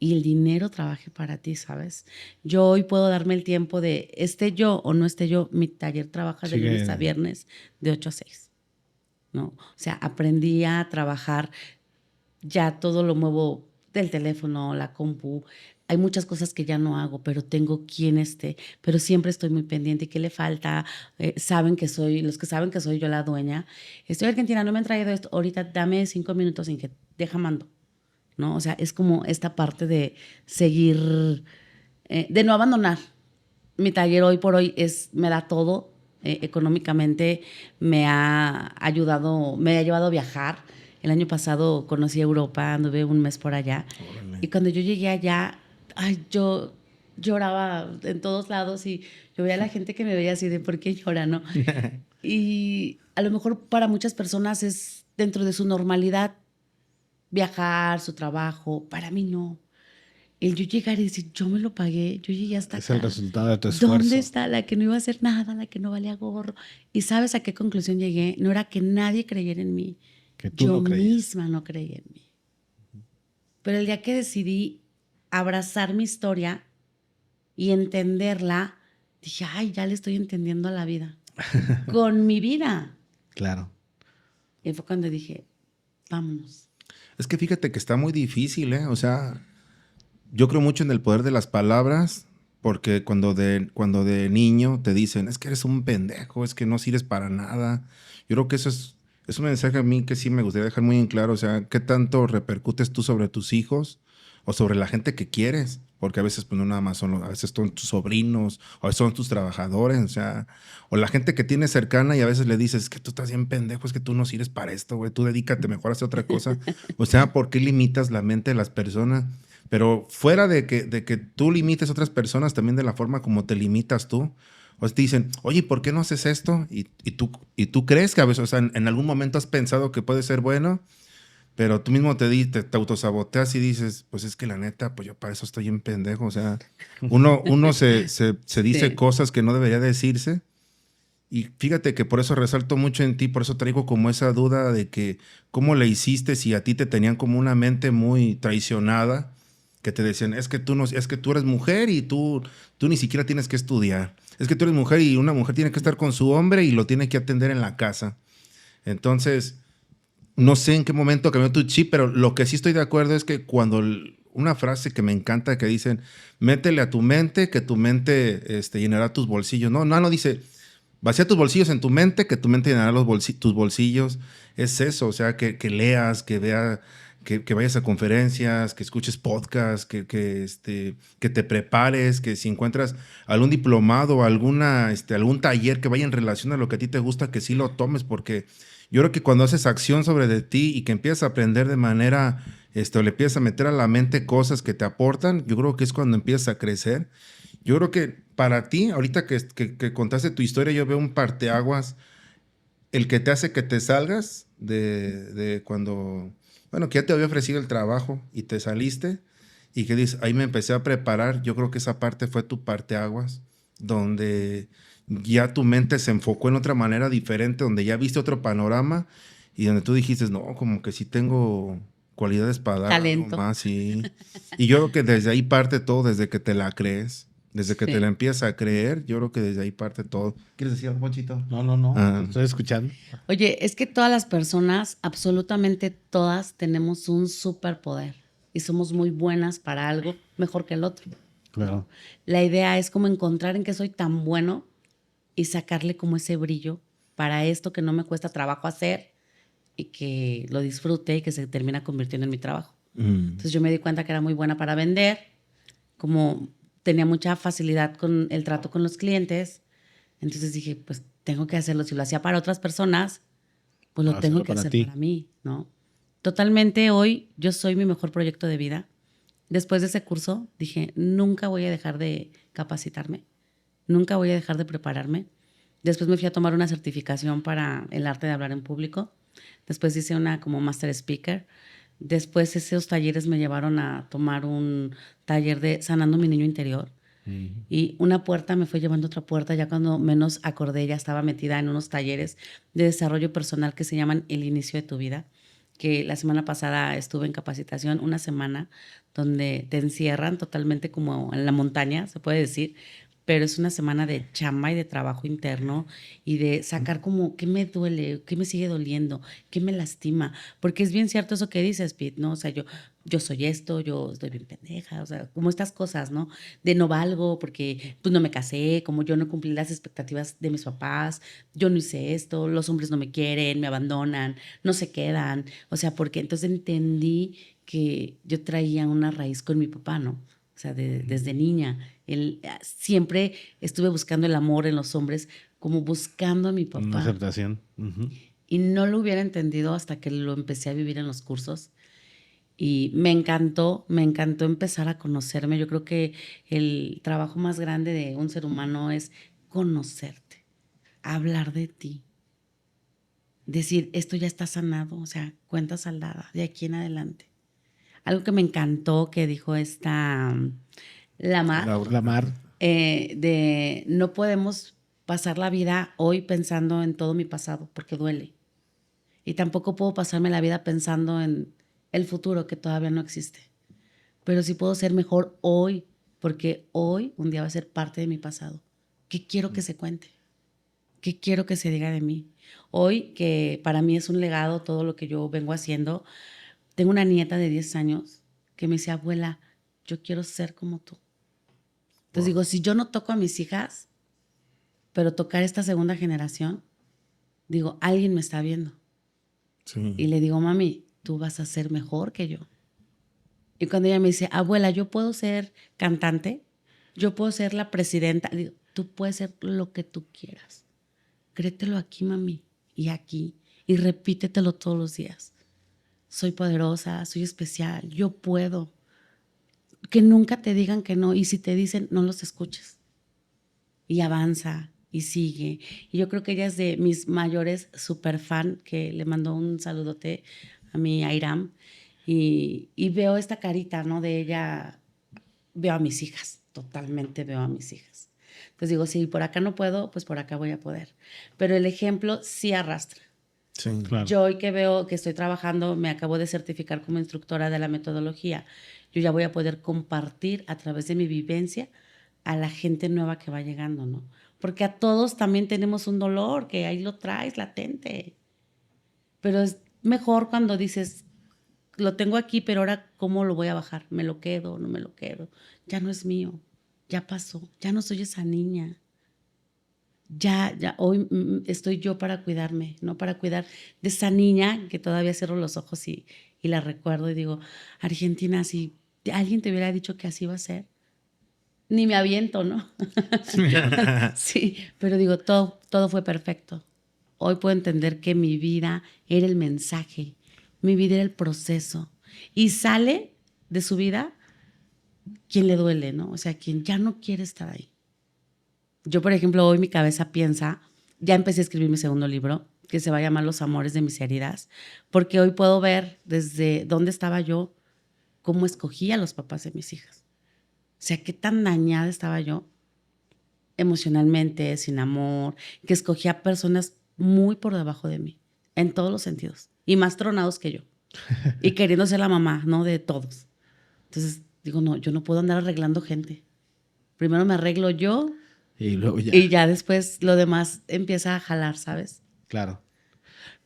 y el dinero trabaje para ti, ¿sabes? Yo hoy puedo darme el tiempo de, esté yo o no esté yo, mi taller trabaja de lunes a Sigue. viernes de 8 a 6, ¿no? O sea, aprendí a trabajar, ya todo lo muevo del teléfono, la compu. Hay muchas cosas que ya no hago, pero tengo quien esté, pero siempre estoy muy pendiente. ¿Y qué le falta? Saben que soy, los que saben que soy yo la dueña. Estoy Argentina, no me han traído esto. Ahorita dame 5 minutos en que deja mando, ¿no? O sea, es como esta parte de seguir, de no abandonar. Mi taller hoy por hoy me da todo. Económicamente me ha llevado a viajar. El año pasado conocí Europa, anduve un mes por allá. Órale. Y cuando yo llegué allá, ay, yo lloraba en todos lados y yo veía a la gente que me veía así de ¿por qué llora, no? Y a lo mejor para muchas personas es dentro de su normalidad viajar, su trabajo. Para mí no. El yo llegar y decir, yo me lo pagué, yo llegué hasta Es el acá. resultado de tu esfuerzo. ¿Dónde está la que no iba a hacer nada, la que no valía gorro? ¿Y sabes a qué conclusión llegué? No era que nadie creyera en mí, Que tú yo no creías. misma no creía en mí. Pero el día que decidí abrazar mi historia y entenderla, dije, ay, ya le estoy entendiendo a la vida. Con mi vida. Claro. Y fue cuando dije, vámonos. Es que fíjate que está muy difícil, ¿eh? O sea, yo creo mucho en el poder de las palabras, porque cuando de niño te dicen, es que eres un pendejo, es que no sirves para nada. Yo creo que eso es un mensaje a mí que sí me gustaría dejar muy en claro. O sea, ¿qué tanto repercutes tú sobre tus hijos o sobre la gente que quieres? Porque a veces, pues no nada más a veces son tus sobrinos, o son tus trabajadores, o sea, o la gente que tienes cercana y a veces le dices, es que tú estás bien pendejo, es que tú no sirves para esto, güey, tú dedícate mejor a hacer otra cosa. O sea, ¿por qué limitas la mente de las personas? Pero fuera de que tú limites a otras personas, también de la forma como te limitas tú. O sea, te dicen, oye, ¿por qué no haces esto? Y tú crees que a veces, o sea, en algún momento has pensado que puede ser bueno, pero tú mismo te autosaboteas y dices, pues es que la neta, pues yo para eso estoy en pendejo. O sea, uno se dice Sí. cosas que no debería decirse. Y fíjate que por eso resalto mucho en ti, por eso traigo como esa duda de que cómo le hiciste si a ti te tenían como una mente muy traicionada, que te decían, es que tú no, es que tú eres mujer y tú ni siquiera tienes que estudiar. Es que tú eres mujer y una mujer tiene que estar con su hombre y lo tiene que atender en la casa. Entonces, no sé en qué momento cambió tu chip, pero lo que sí estoy de acuerdo es que una frase que me encanta que dicen, métele a tu mente, que tu mente llenará tus bolsillos. No dice, vacía tus bolsillos en tu mente, que tu mente llenará tus bolsillos. Es eso, o sea, que leas, que veas, que vayas a conferencias, que escuches podcasts, que te prepares, que si encuentras algún diplomado, algún taller que vaya en relación a lo que a ti te gusta, que sí lo tomes, porque yo creo que cuando haces acción sobre de ti y que empiezas a aprender de manera, o le empiezas a meter a la mente cosas que te aportan, yo creo que es cuando empiezas a crecer. Yo creo que para ti, ahorita que contaste tu historia, yo veo un parteaguas, el que te hace que te salgas de cuando, bueno, que ya te había ofrecido el trabajo y te saliste y que dices, ahí me empecé a preparar. Yo creo que esa parte fue tu parteaguas, donde ya tu mente se enfocó en otra manera diferente, donde ya viste otro panorama y donde tú dijiste, no, como que sí tengo cualidades para dar algo Talento. más, sí. Y yo creo que desde ahí parte todo, desde que te la crees. Desde que te Sí. la empiezas a creer, yo creo que desde ahí parte todo. ¿Quieres decir algo, Ponchito? No. Ah, Te estoy escuchando. Oye, es que todas las personas, absolutamente todas, tenemos un superpoder y somos muy buenas para algo mejor que el otro. Claro. La idea es como encontrar en qué soy tan bueno y sacarle como ese brillo para esto que no me cuesta trabajo hacer y que lo disfrute y que se termina convirtiendo en mi trabajo. Entonces yo me di cuenta que era muy buena para vender, como tenía mucha facilidad con el trato con los clientes, entonces dije, pues tengo que hacerlo. Si lo hacía para otras personas, pues lo Para tengo hacerlo que para hacer ti. para mí, ¿no? Totalmente hoy yo soy mi mejor proyecto de vida. Después de ese curso dije, nunca voy a dejar de capacitarme, nunca voy a dejar de prepararme. Después me fui a tomar una certificación para el arte de hablar en público. Después hice una como master speaker. Después esos talleres me llevaron a tomar un taller de sanando mi niño interior. Y una puerta me fue llevando a otra puerta. Ya cuando menos acordé, ya estaba metida en unos talleres de desarrollo personal que se llaman El Inicio de tu Vida, que la semana pasada estuve en capacitación, una semana donde te encierran totalmente como en la montaña, se puede decir, pero es una semana de chamba y de trabajo interno y de sacar como qué me duele, qué me sigue doliendo, qué me lastima, porque es bien cierto eso que dices, Pete, ¿no? O sea, yo soy esto, yo estoy bien pendeja, o sea, como estas cosas, ¿no? De no valgo porque pues no me casé, como yo no cumplí las expectativas de mis papás, yo no hice esto, los hombres no me quieren, me abandonan, no se quedan, o sea, porque entonces entendí que yo traía una raíz con mi papá, ¿no? O sea, desde niña. Siempre estuve buscando el amor en los hombres, como buscando a mi Una papá. aceptación. Y no lo hubiera entendido hasta que lo empecé a vivir en los cursos. Y me encantó empezar a conocerme. Yo creo que el trabajo más grande de un ser humano es conocerte, hablar de ti, decir, esto ya está sanado, o sea, cuenta saldada, de aquí en adelante. Algo que me encantó que dijo esta Lamar, La mar. de no podemos pasar la vida hoy pensando en todo mi pasado, porque duele. Y tampoco puedo pasarme la vida pensando en el futuro que todavía no existe. Pero sí puedo ser mejor hoy porque hoy un día va a ser parte de mi pasado. ¿Qué quiero que se cuente? ¿Qué quiero que se diga de mí? Hoy, que para mí es un legado todo lo que yo vengo haciendo, tengo una nieta de 10 años que me dice, abuela, yo quiero ser como tú. Entonces digo, si yo no toco a mis hijas, pero tocar esta segunda generación, digo, alguien me está viendo. Sí. Y le digo, mami, tú vas a ser mejor que yo. Y cuando ella me dice, abuela, yo puedo ser cantante, yo puedo ser la presidenta, digo, tú puedes ser lo que tú quieras. Créetelo aquí, mami, y aquí, y repítetelo todos los días. Soy poderosa, soy especial, yo puedo. Que nunca te digan que no, y si te dicen, no los escuches. Y avanza, y sigue. Y yo creo que ella es de mis mayores super fan, que le mandó un saludote a mi Airam. Y veo esta carita, ¿no? De ella, veo a mis hijas, totalmente veo a mis hijas. Entonces digo, si por acá no puedo, pues por acá voy a poder. Pero el ejemplo sí arrastra. Sí. Claro. Yo hoy que veo que estoy trabajando, me acabo de certificar como instructora de la metodología. Yo ya voy a poder compartir a través de mi vivencia a la gente nueva que va llegando, ¿no? Porque a todos también tenemos un dolor que ahí lo traes latente. Pero es mejor cuando dices, lo tengo aquí, pero ahora ¿cómo lo voy a bajar? ¿Me lo quedo? ¿No me lo quedo? Ya no es mío, ya pasó, ya no soy esa niña. Ya, hoy estoy yo para cuidarme, no para cuidar de esa niña que todavía cierro los ojos y la recuerdo y digo, Argentina, si alguien te hubiera dicho que así iba a ser, ni me aviento, ¿no? Sí, pero digo, todo fue perfecto. Hoy puedo entender que mi vida era el mensaje, mi vida era el proceso. Y sale de su vida quien le duele, ¿no? O sea, quien ya no quiere estar ahí. Yo, por ejemplo, hoy mi cabeza piensa, ya empecé a escribir mi segundo libro, que se va a llamar Los amores de mis heridas, porque hoy puedo ver desde dónde estaba yo, cómo escogí a los papás de mis hijas. O sea, qué tan dañada estaba yo emocionalmente, sin amor, que escogía personas muy por debajo de mí, en todos los sentidos, y más tronados que yo, y queriendo ser la mamá, ¿no? De todos. Entonces, digo, no, yo no puedo andar arreglando gente. Primero me arreglo yo Y luego ya. y ya después lo demás empieza a jalar, ¿sabes? Claro.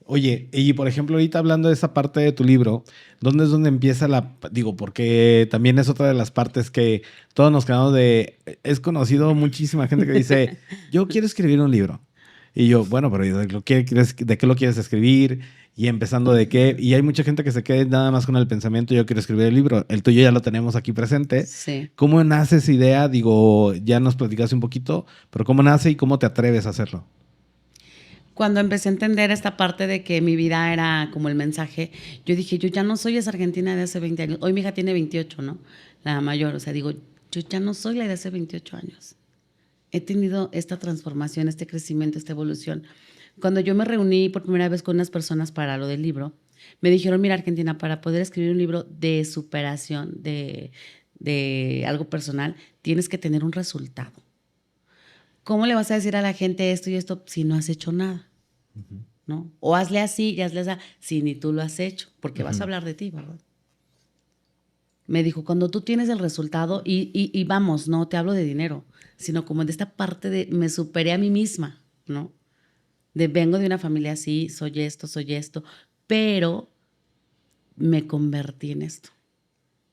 Oye, y por ejemplo, ahorita hablando de esa parte de tu libro, ¿dónde es donde empieza la...? Digo, porque también es otra de las partes que todos nos quedamos de... Es conocido muchísima gente que dice, yo quiero escribir un libro. Y yo, bueno, pero ¿de qué lo quieres escribir? Y empezando de qué. Y hay mucha gente que se queda nada más con el pensamiento, yo quiero escribir el libro. El tuyo ya lo tenemos aquí presente. Sí. ¿Cómo nace esa idea? Digo, ya nos platicaste un poquito, pero ¿cómo nace y cómo te atreves a hacerlo? Cuando empecé a entender esta parte de que mi vida era como el mensaje, yo dije, yo ya no soy esa Argentina de hace 20 años. Hoy mi hija tiene 28, ¿no? La mayor. O sea, digo, yo ya no soy la de hace 28 años. He tenido esta transformación, este crecimiento, esta evolución. Cuando yo me reuní por primera vez con unas personas para lo del libro, me dijeron, mira, Argentina, para poder escribir un libro de superación, de algo personal, tienes que tener un resultado. ¿Cómo le vas a decir a la gente esto y esto si no has hecho nada? ¿No? O hazle así y hazle así, si ni tú lo has hecho, porque vas a hablar de ti, ¿verdad? Me dijo, cuando tú tienes el resultado, y vamos, no te hablo de dinero, sino como de esta parte de me superé a mí misma, ¿no? De vengo de una familia así, soy esto, pero me convertí en esto.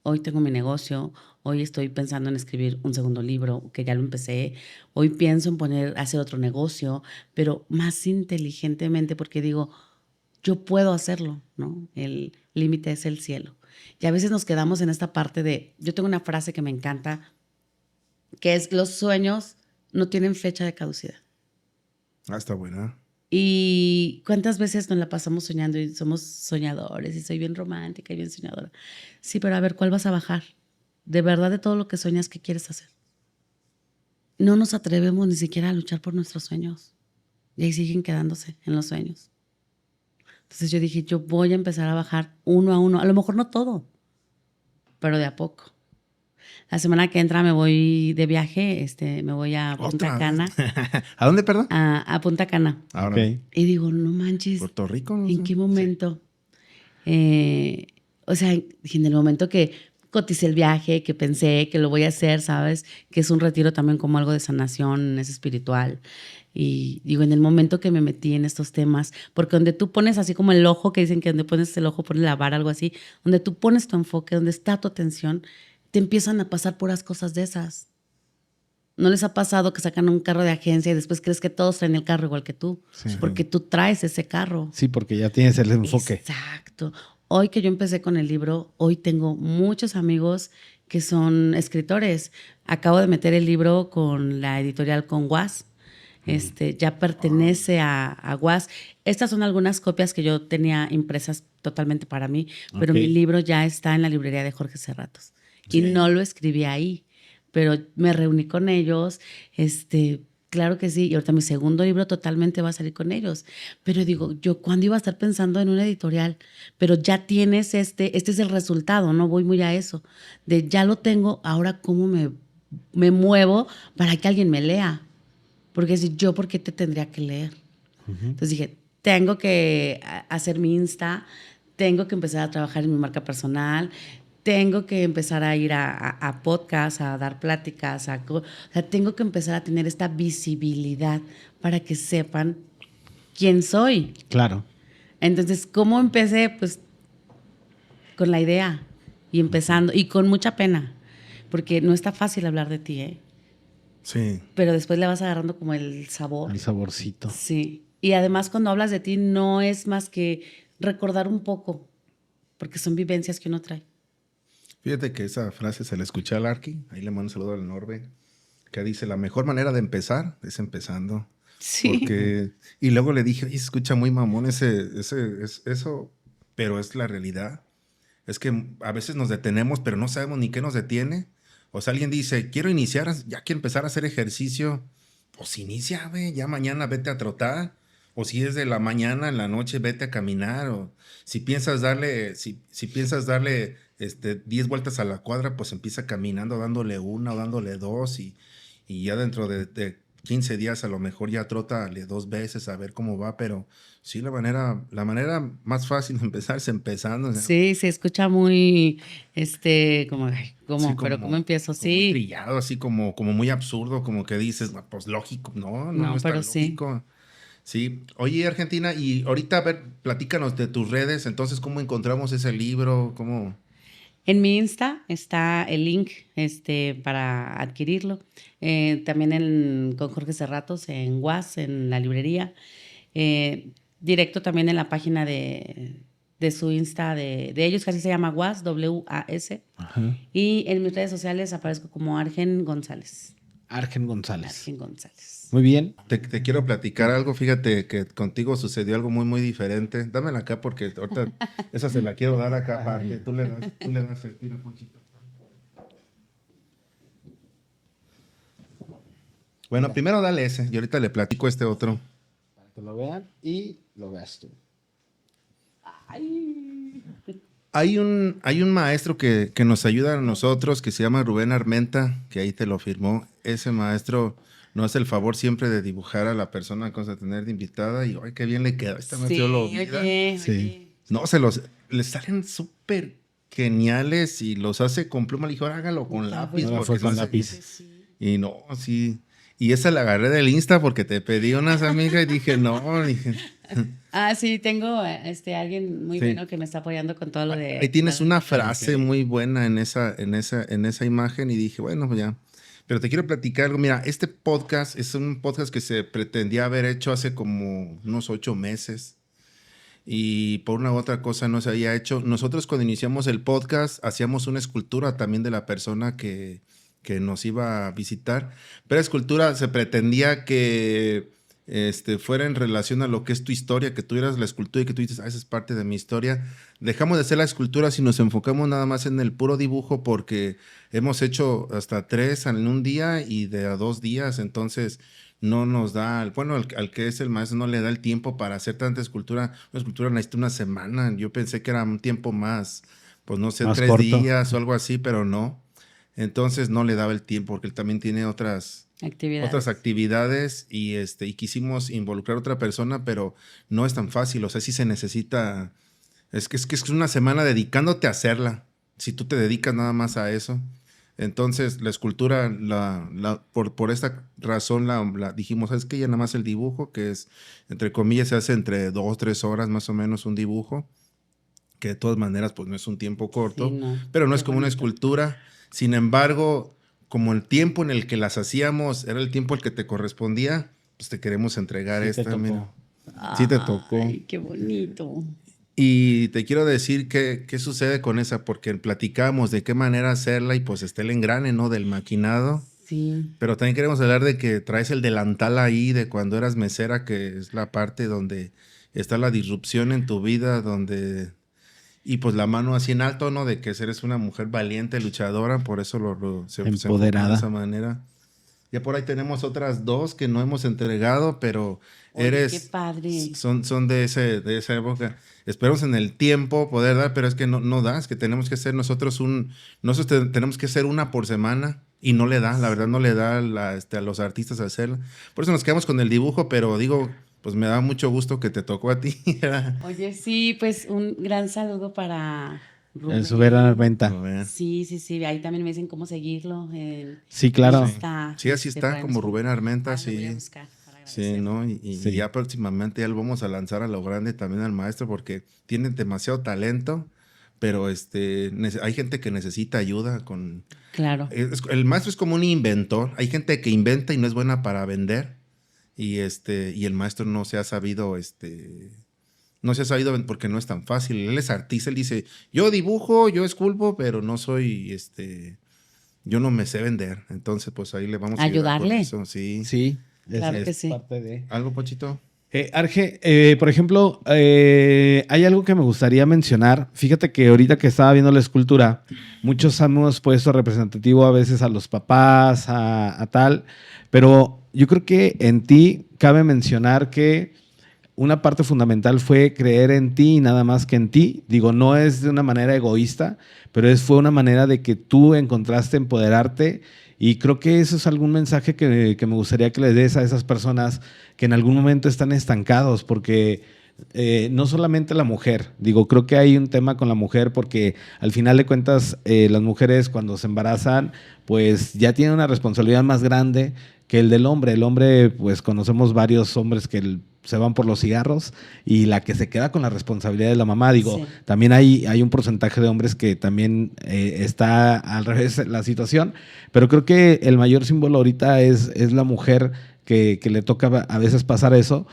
Hoy tengo mi negocio, hoy estoy pensando en escribir un segundo libro, que ya lo empecé. Hoy pienso en hacer otro negocio, pero más inteligentemente, porque digo, yo puedo hacerlo, ¿no? El límite es el cielo. Y a veces nos quedamos en esta parte de, yo tengo una frase que me encanta, que es, los sueños no tienen fecha de caducidad. Ah, está buena. Y cuántas veces nos la pasamos soñando y somos soñadores y soy bien romántica y bien soñadora. Sí, pero a ver, ¿cuál vas a bajar? De verdad, de todo lo que sueñas, ¿qué quieres hacer? No nos atrevemos ni siquiera a luchar por nuestros sueños. Y ahí siguen quedándose en los sueños. Entonces yo dije, yo voy a empezar a bajar uno a uno. A lo mejor no todo, pero de a poco. La semana que entra me voy de viaje, me voy a Punta Cana. ¿A dónde, perdón? A Punta Cana. Ahora. Ok. Y digo, no manches. Puerto Rico. No ¿En sé. qué momento? O sea, en el momento que coticé el viaje, que pensé que lo voy a hacer, ¿sabes? Que es un retiro también como algo de sanación, es espiritual. Y digo, en el momento que me metí en estos temas, porque donde tú pones así como el ojo, que dicen que donde pones el ojo pones la vara, algo así, donde tú pones tu enfoque, donde está tu atención, te empiezan a pasar puras cosas de esas. ¿No les ha pasado que sacan un carro de agencia y después crees que todos traen el carro igual que tú? Sí. Porque tú traes ese carro. Sí, porque ya tienes el enfoque. Exacto. Hoy que yo empecé con el libro, hoy tengo muchos amigos que son escritores. Acabo de meter el libro con la editorial con Was. Ya pertenece a Was. Estas son algunas copias que yo tenía impresas totalmente para mí, pero Ok. mi libro ya está en la librería de Jorge Serratos. Sí. Y no lo escribí ahí, pero me reuní con ellos, claro que sí, y ahorita mi segundo libro totalmente va a salir con ellos. Pero digo, yo cuándo iba a estar pensando en una editorial, pero ya tienes este es el resultado, no voy muy a eso, de ya lo tengo, ahora cómo me muevo para que alguien me lea. Porque si yo, ¿por qué te tendría que leer? Entonces dije, tengo que hacer mi Insta, tengo que empezar a trabajar en mi marca personal, tengo que empezar a ir a podcasts, a dar pláticas, o sea, tengo que empezar a tener esta visibilidad para que sepan quién soy. Claro. Entonces, ¿cómo empecé? Pues con la idea y empezando, y con mucha pena, porque no está fácil hablar de ti, ¿eh? Sí. Pero después le vas agarrando como el sabor. El saborcito. Sí. Y además cuando hablas de ti no es más que recordar un poco, porque son vivencias que uno trae. Fíjate que esa frase se la escuché al Arqui, ahí le mando un saludo al Norbe, que dice, la mejor manera de empezar es empezando. Sí. Porque, y luego le dije, oye, se escucha muy mamón eso, pero es la realidad. Es que a veces nos detenemos, pero no sabemos ni qué nos detiene. O sea, alguien dice, quiero iniciar, ya quiero empezar a hacer ejercicio. Pues inicia, güey, ya mañana vete a trotar. O si es de la mañana, en la noche, vete a caminar. O si piensas darle, si piensas darle 10 vueltas a la cuadra, pues empieza caminando, dándole una o dándole dos. Y ya dentro de 15 días a lo mejor ya trótale 2 veces a ver cómo va. Pero sí, la manera más fácil de empezar es empezando. O sea, Sí, se escucha muy, como, ay, ¿cómo? sí, Pero ¿cómo empiezo? como muy Sí. trillado, así como muy absurdo, como que dices, "No, pues lógico, no es tan Pero sí. lógico". Sí. Oye, Argentina, y ahorita, a ver, platícanos de tus redes, entonces, ¿cómo encontramos ese libro? ¿Cómo? En mi Insta está el link para adquirirlo. También con Jorge Serratos en Was, en la librería. Directo también en la página de su Insta de ellos, que así se llama Was, W-A-S. Ajá. Y en mis redes sociales aparezco como Argen González. Argen González. Argen González. Muy bien. Te quiero platicar algo, fíjate que contigo sucedió algo muy, muy diferente. Dámela acá porque ahorita esa se la quiero dar acá para que tú le das el tiro, Ponchito. Bueno, primero dale ese y ahorita le platico este otro. Para que lo vean y lo veas tú. Hay un maestro que nos ayuda a nosotros que se llama Rubén Armenta, que ahí te lo firmó. Ese maestro nos hace el favor siempre de dibujar a la persona que vamos a tener de invitada y ¡ay, qué bien le queda! Esta maestro lo olvida. Oye. No, les salen súper geniales y los hace con pluma. Le dijo, hágalo con lápiz. Ahora porque fue con no sé- lápiz. Y no, sí. Y esa la agarré del Insta porque te pedí unas amigas y dije, no, dije... Ah, sí, tengo alguien muy Sí. bueno que me está apoyando con todo lo de... Ahí tienes una frase muy buena en esa imagen y dije, bueno, pues ya. Pero te quiero platicar algo. Mira, este podcast es un podcast que se pretendía haber hecho hace como unos 8 meses y por una u otra cosa no se había hecho. Nosotros cuando iniciamos el podcast hacíamos una escultura también de la persona que nos iba a visitar, pero la escultura se pretendía que fuera en relación a lo que es tu historia, que tú eras la escultura y que tú dices, esa es parte de mi historia. Dejamos de hacer la escultura si nos enfocamos nada más en el puro dibujo porque hemos hecho hasta 3 en un día y de a 2 días, entonces no nos da, al que es el maestro no le da el tiempo para hacer tanta escultura. Una escultura necesita una semana, yo pensé que era un tiempo más, pues no sé, Más 3 corto. días o algo así, pero no. Entonces no le daba el tiempo porque él también tiene otras actividades y quisimos involucrar a otra persona, pero no es tan fácil, o sea, sí se necesita, es que es una semana dedicándote a hacerla, si tú te dedicas nada más a eso. Entonces, la escultura, por esta razón, dijimos, es que ya nada más el dibujo, que es, entre comillas, se hace entre 2, 3 horas más o menos un dibujo, que de todas maneras, pues no es un tiempo corto, Sí, no, pero no qué es como una bonito. escultura. Sin embargo, como el tiempo en el que las hacíamos era el tiempo al que te correspondía, pues te queremos entregar Sí te esta, tocó. mira. Sí te tocó. Ay, qué bonito. Y te quiero decir qué sucede con esa, porque platicamos de qué manera hacerla y pues está el engrane, ¿no? Del maquinado. Sí, Pero también queremos hablar de que traes el delantal ahí de cuando eras mesera, que es la parte donde está la disrupción en tu vida, donde... Y pues la mano así en alto, ¿no? De que eres una mujer valiente, luchadora, por eso se enfocó de Empoderada. esa manera. Ya por ahí tenemos otras 2 que no hemos entregado, pero oye, qué padre. son de esa época. Esperamos en el tiempo poder dar, pero es que no da, es que tenemos que hacer nosotros tenemos que hacer una por semana y no le da, la verdad no le da a los artistas hacerla. Por eso nos quedamos con el dibujo, pero digo, pues me da mucho gusto que te tocó a ti. Oye, sí, pues un gran saludo para El Subir a la venta. Rubén. Sí, sí, sí. Ahí también me dicen cómo seguirlo en Sí, claro. Insta. Sí, así está, por ahí como nos- Rubén Armenta, Lo voy a sí. buscar para Sí, agradecer. ¿no? Y Sí. ya próximamente ya lo vamos a lanzar a lo grande también al maestro porque tiene demasiado talento, pero hay gente que necesita ayuda con... Claro. El maestro es como un inventor. Hay gente que inventa y no es buena para vender y el maestro no se ha sabido, porque no es tan fácil. Él es artista, él dice, yo dibujo, yo esculpo, pero no soy, yo no me sé vender. Entonces, pues ahí le vamos a ayudar con Ayudarle. eso, sí. Sí. Claro que sí. parte de... ¿Algo, Pochito? Arge, por ejemplo, hay algo que me gustaría mencionar. Fíjate que ahorita que estaba viendo la escultura, muchos hemos puesto representativo a veces a los papás, a tal, pero yo creo que en ti cabe mencionar que una parte fundamental fue creer en ti y nada más que en ti. Digo, no es de una manera egoísta, pero fue una manera de que tú encontraste empoderarte y creo que eso es algún mensaje que me gustaría que les des a esas personas que en algún momento están estancados, porque no solamente la mujer, digo, creo que hay un tema con la mujer porque al final de cuentas las mujeres cuando se embarazan pues ya tienen una responsabilidad más grande que el del hombre. El hombre, pues conocemos varios hombres que se van por los cigarros y la que se queda con la responsabilidad de la mamá. Digo, Sí. también hay un porcentaje de hombres que también está al revés la situación, pero creo que el mayor símbolo ahorita es la mujer que le toca a veces pasar eso,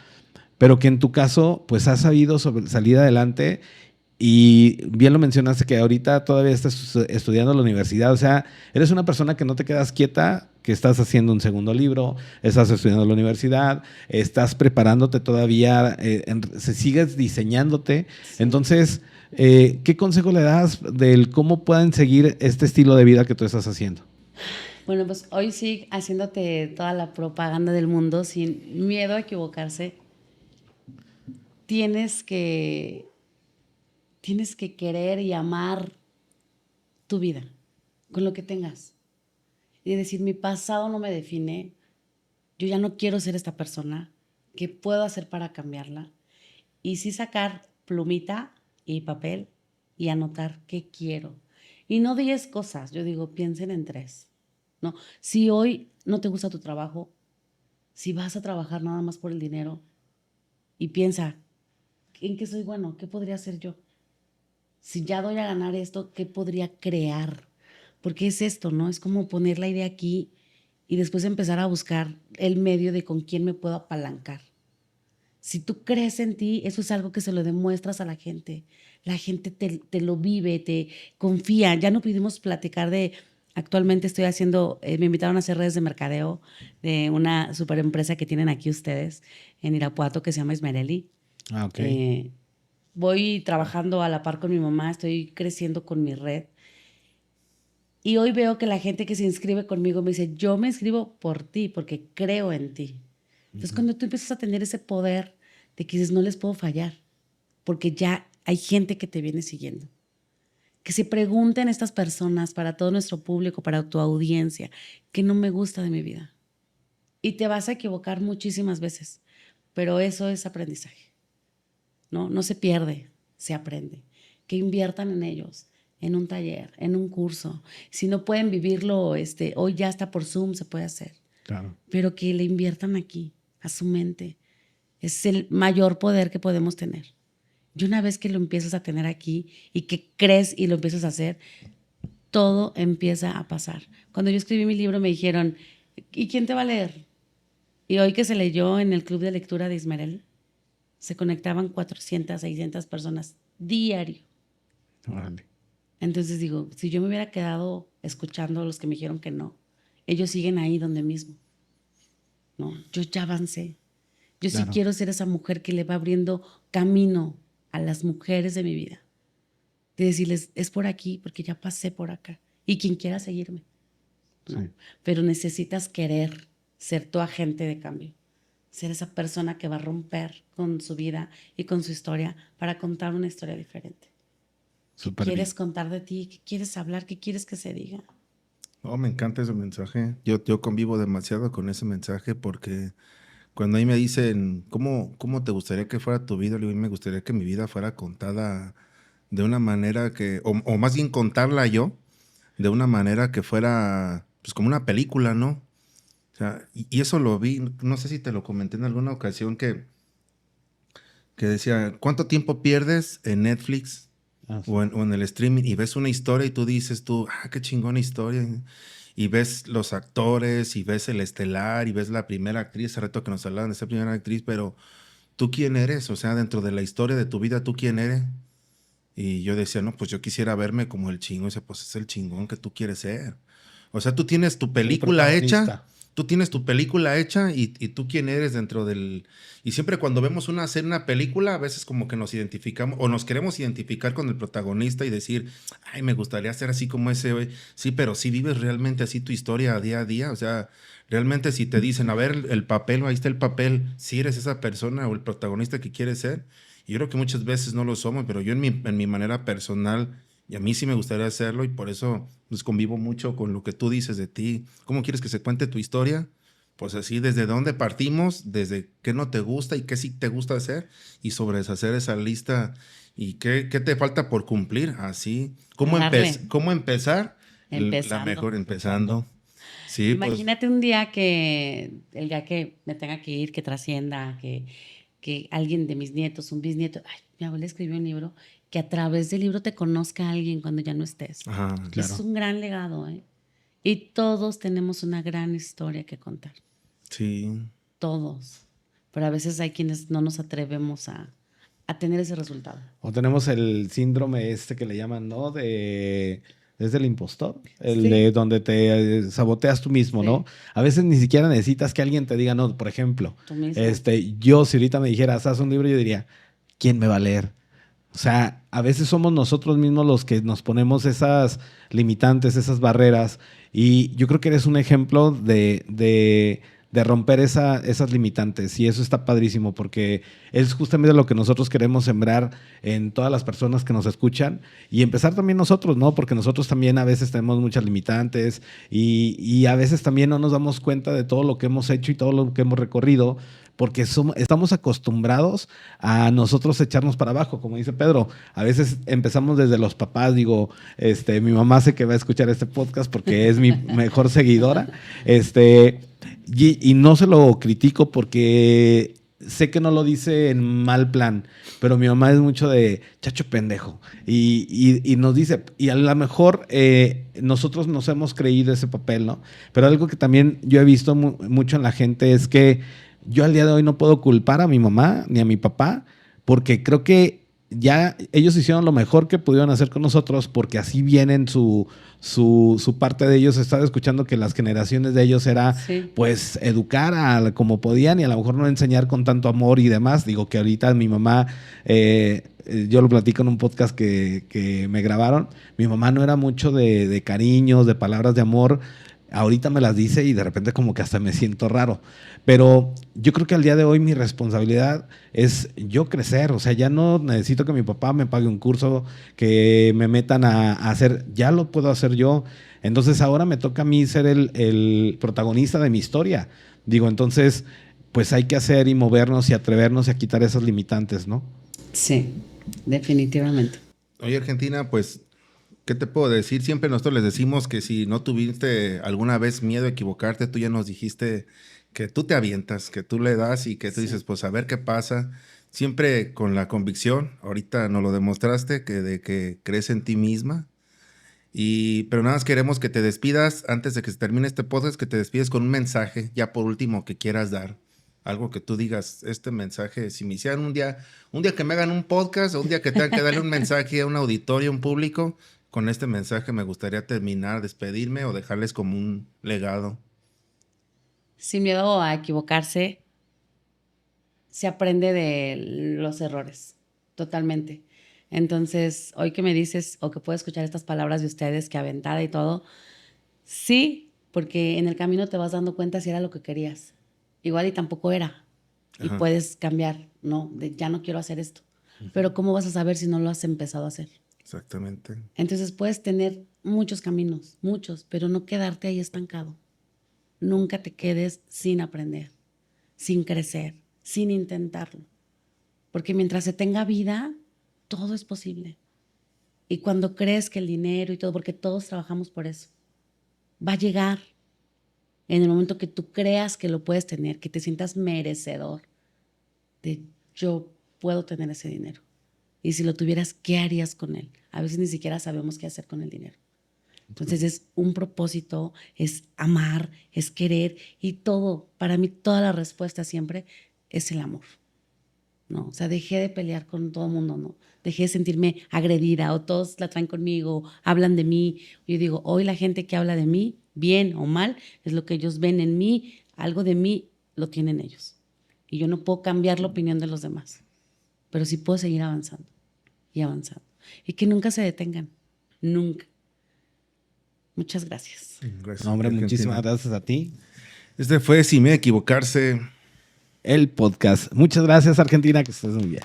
pero que en tu caso, pues has sabido salir adelante y bien lo mencionaste que ahorita todavía estás estudiando en la universidad, o sea, eres una persona que no te quedas quieta, que estás haciendo un segundo libro, estás estudiando en la universidad, estás preparándote todavía, sigues diseñándote. Sí. Entonces, ¿qué consejo le das del cómo pueden seguir este estilo de vida que tú estás haciendo? Bueno, pues hoy sí, haciéndote toda la propaganda del mundo sin miedo a equivocarse, tienes que querer y amar tu vida con lo que tengas. Y decir, mi pasado no me define, yo ya no quiero ser esta persona, ¿qué puedo hacer para cambiarla? Y sí sacar plumita y papel y anotar qué quiero. Y no 10 cosas, yo digo, piensen en 3. ¿No? Si hoy no te gusta tu trabajo, si vas a trabajar nada más por el dinero y piensa, ¿en qué soy bueno? ¿Qué podría hacer yo? Si ya doy a ganar esto, ¿qué podría crear? Porque es esto, ¿no? Es como poner la idea aquí y después empezar a buscar el medio de con quién me puedo apalancar. Si tú crees en ti, eso es algo que se lo demuestras a la gente. La gente te lo vive, te confía. Ya no pudimos platicar de, actualmente estoy haciendo, me invitaron a hacer redes de mercadeo de una super empresa que tienen aquí ustedes en Irapuato que se llama Ismerelli. Ah, ok. Voy trabajando a la par con mi mamá, estoy creciendo con mi red. Y hoy veo que la gente que se inscribe conmigo me dice, yo me inscribo por ti, porque creo en ti. Entonces, cuando tú empiezas a tener ese poder de que dices, no les puedo fallar, porque ya hay gente que te viene siguiendo. Que se pregunten estas personas, para todo nuestro público, para tu audiencia, ¿qué no me gusta de mi vida? Y te vas a equivocar muchísimas veces, pero eso es aprendizaje. No se pierde, se aprende. Que inviertan en ellos, en un taller, en un curso. Si no pueden vivirlo, hoy ya está por Zoom, se puede hacer. Claro. Pero que le inviertan aquí, a su mente. Es el mayor poder que podemos tener. Y una vez que lo empiezas a tener aquí y que crees y lo empiezas a hacer, todo empieza a pasar. Cuando yo escribí mi libro me dijeron, ¿y quién te va a leer? Y hoy que se leyó en el club de lectura de Ismael, se conectaban 400, 600 personas diario. Órale. Entonces digo, si yo me hubiera quedado escuchando a los que me dijeron que no, ellos siguen ahí donde mismo. No, yo ya avancé. Yo Claro. sí quiero ser esa mujer que le va abriendo camino a las mujeres de mi vida. De decirles, es por aquí, porque ya pasé por acá. Y quien quiera seguirme. ¿no? Sí. Pero necesitas querer ser tu agente de cambio. Ser esa persona que va a romper con su vida y con su historia para contar una historia diferente. ¿Qué Súper quieres bien. contar de ti? ¿Qué quieres hablar? ¿Qué quieres que se diga? Oh, me encanta ese mensaje. Yo convivo demasiado con ese mensaje porque cuando ahí me dicen, ¿cómo te gustaría que fuera tu vida? Le digo, a mí me gustaría que mi vida fuera contada de una manera que, o más bien contarla yo, de una manera que fuera, pues como una película, ¿no? O sea, y eso lo vi, no sé si te lo comenté en alguna ocasión que decía, ¿cuánto tiempo pierdes en Netflix Ah, sí. o en el streaming y ves una historia y tú dices qué chingona historia? Y ves los actores y ves el estelar y ves la primera actriz, hace rato que nos hablaban de esa primera actriz, pero ¿tú quién eres? O sea, dentro de la historia de tu vida, ¿tú quién eres? Y yo decía, no, pues yo quisiera verme como el chingón. Y dice, pues es el chingón que tú quieres ser. O sea, tú tienes tu El película hecha, protagonista. tú tienes tu película hecha y tú quién eres dentro del... Y siempre cuando vemos una película, a veces como que nos identificamos o nos queremos identificar con el protagonista y decir, ay, me gustaría ser así como ese, güey. Sí, pero si vives realmente así tu historia día a día, o sea, realmente si te dicen, a ver, el papel, ahí está el papel, si eres esa persona o el protagonista que quieres ser. Y yo creo que muchas veces no lo somos, pero yo en mi manera personal, y a mí sí me gustaría hacerlo y por eso pues convivo mucho con lo que tú dices de ti. ¿Cómo quieres que se cuente tu historia? Pues así, desde dónde partimos, desde qué no te gusta y qué sí te gusta hacer y sobre deshacer esa lista y qué te falta por cumplir. Así, ¿cómo, A darle. cómo empezar? La Empezando. mejor empezando. Sí, pues Imagínate un día el día que me tenga que ir, que trascienda, que alguien de mis nietos, un bisnieto, ay, mi abuela escribió un libro, que a través del libro te conozca a alguien cuando ya no estés. ajá, Claro. Es un gran legado, ¿eh? Y todos tenemos una gran historia que contar. sí. Todos. Pero a veces hay quienes no nos atrevemos a tener ese resultado. O tenemos el síndrome que le llaman, ¿no? Es del impostor, el Sí. de donde te saboteas tú mismo, Sí. ¿no? A veces ni siquiera necesitas que alguien te diga, no, por ejemplo, Tú mismo. yo si ahorita me dijeras, haz un libro, yo diría, ¿quién me va a leer? O sea, a veces somos nosotros mismos los que nos ponemos esas limitantes, esas barreras, y yo creo que eres un ejemplo de romper esas limitantes, y eso está padrísimo, porque es justamente lo que nosotros queremos sembrar en todas las personas que nos escuchan, y empezar también nosotros, ¿no? Porque nosotros también a veces tenemos muchas limitantes, y a veces también no nos damos cuenta de todo lo que hemos hecho y todo lo que hemos recorrido, porque estamos acostumbrados a nosotros echarnos para abajo, como dice Pedro. A veces empezamos desde los papás, digo, mi mamá sé que va a escuchar este podcast porque es mi mejor seguidora, y no se lo critico porque sé que no lo dice en mal plan, pero mi mamá es mucho de chacho pendejo y nos dice, y a lo mejor nosotros nos hemos creído ese papel, ¿no? Pero algo que también yo he visto mucho en la gente es que yo al día de hoy no puedo culpar a mi mamá ni a mi papá porque creo que ya ellos hicieron lo mejor que pudieron hacer con nosotros porque así vienen su parte de ellos. Estaba escuchando que las generaciones de ellos era Sí. pues educar como podían y a lo mejor no enseñar con tanto amor y demás. Digo que ahorita mi mamá, yo lo platico en un podcast que me grabaron, mi mamá no era mucho de cariños, de palabras de amor. Ahorita me las dice y de repente como que hasta me siento raro. Pero yo creo que al día de hoy mi responsabilidad es yo crecer. O sea, ya no necesito que mi papá me pague un curso, que me metan a hacer, ya lo puedo hacer yo. Entonces ahora me toca a mí ser el protagonista de mi historia. Digo, entonces, pues hay que hacer y movernos y atrevernos y a quitar esas limitantes, ¿no? Sí, definitivamente. Oye, Argentina, pues ¿Qué te puedo decir? Siempre nosotros les decimos que si no tuviste alguna vez miedo a equivocarte, tú ya nos dijiste que tú te avientas, que tú le das y que tú dices, pues a ver qué pasa. Siempre con la convicción, ahorita nos lo demostraste, de que crees en ti misma. Pero nada más queremos que te despidas, antes de que se termine este podcast, que te despides con un mensaje, ya por último, que quieras dar. Algo que tú digas, este mensaje, si me hicieran un día que me hagan un podcast o un día que tengan que darle un mensaje a un auditorio, a un público, con este mensaje me gustaría terminar, despedirme o dejarles como un legado. Sin miedo a equivocarse, se aprende de los errores, totalmente. Entonces, hoy que me dices o que puedo escuchar estas palabras de ustedes, que aventada y todo, sí, porque en el camino te vas dando cuenta si era lo que querías. Igual y tampoco era. Y Ajá. puedes cambiar, ¿no? De ya no quiero hacer esto. Pero ¿cómo vas a saber si no lo has empezado a hacer? Exactamente. Entonces puedes tener muchos caminos, muchos, pero no quedarte ahí estancado. Nunca te quedes sin aprender, sin crecer, sin intentarlo. Porque mientras se tenga vida, todo es posible. Y cuando crees que el dinero y todo, porque todos trabajamos por eso, va a llegar en el momento que tú creas que lo puedes tener, que te sientas merecedor de yo puedo tener ese dinero. Y si lo tuvieras, ¿qué harías con él? A veces ni siquiera sabemos qué hacer con el dinero. Entonces es un propósito, es amar, es querer y todo. Para mí toda la respuesta siempre es el amor. ¿No? O sea, dejé de pelear con todo el mundo, ¿no? Dejé de sentirme agredida o todos la traen conmigo, hablan de mí. Yo digo, hoy la gente que habla de mí, bien o mal, es lo que ellos ven en mí, algo de mí lo tienen ellos. Y yo no puedo cambiar la opinión de los demás, pero sí puedo seguir avanzando y avanzando. Y que nunca se detengan, nunca. Muchas gracias. Gracias, No, hombre, Argentina. muchísimas gracias a ti. Este fue Sin Miedo a Equivocarse. El podcast. Muchas gracias, Argentina, que estés muy bien.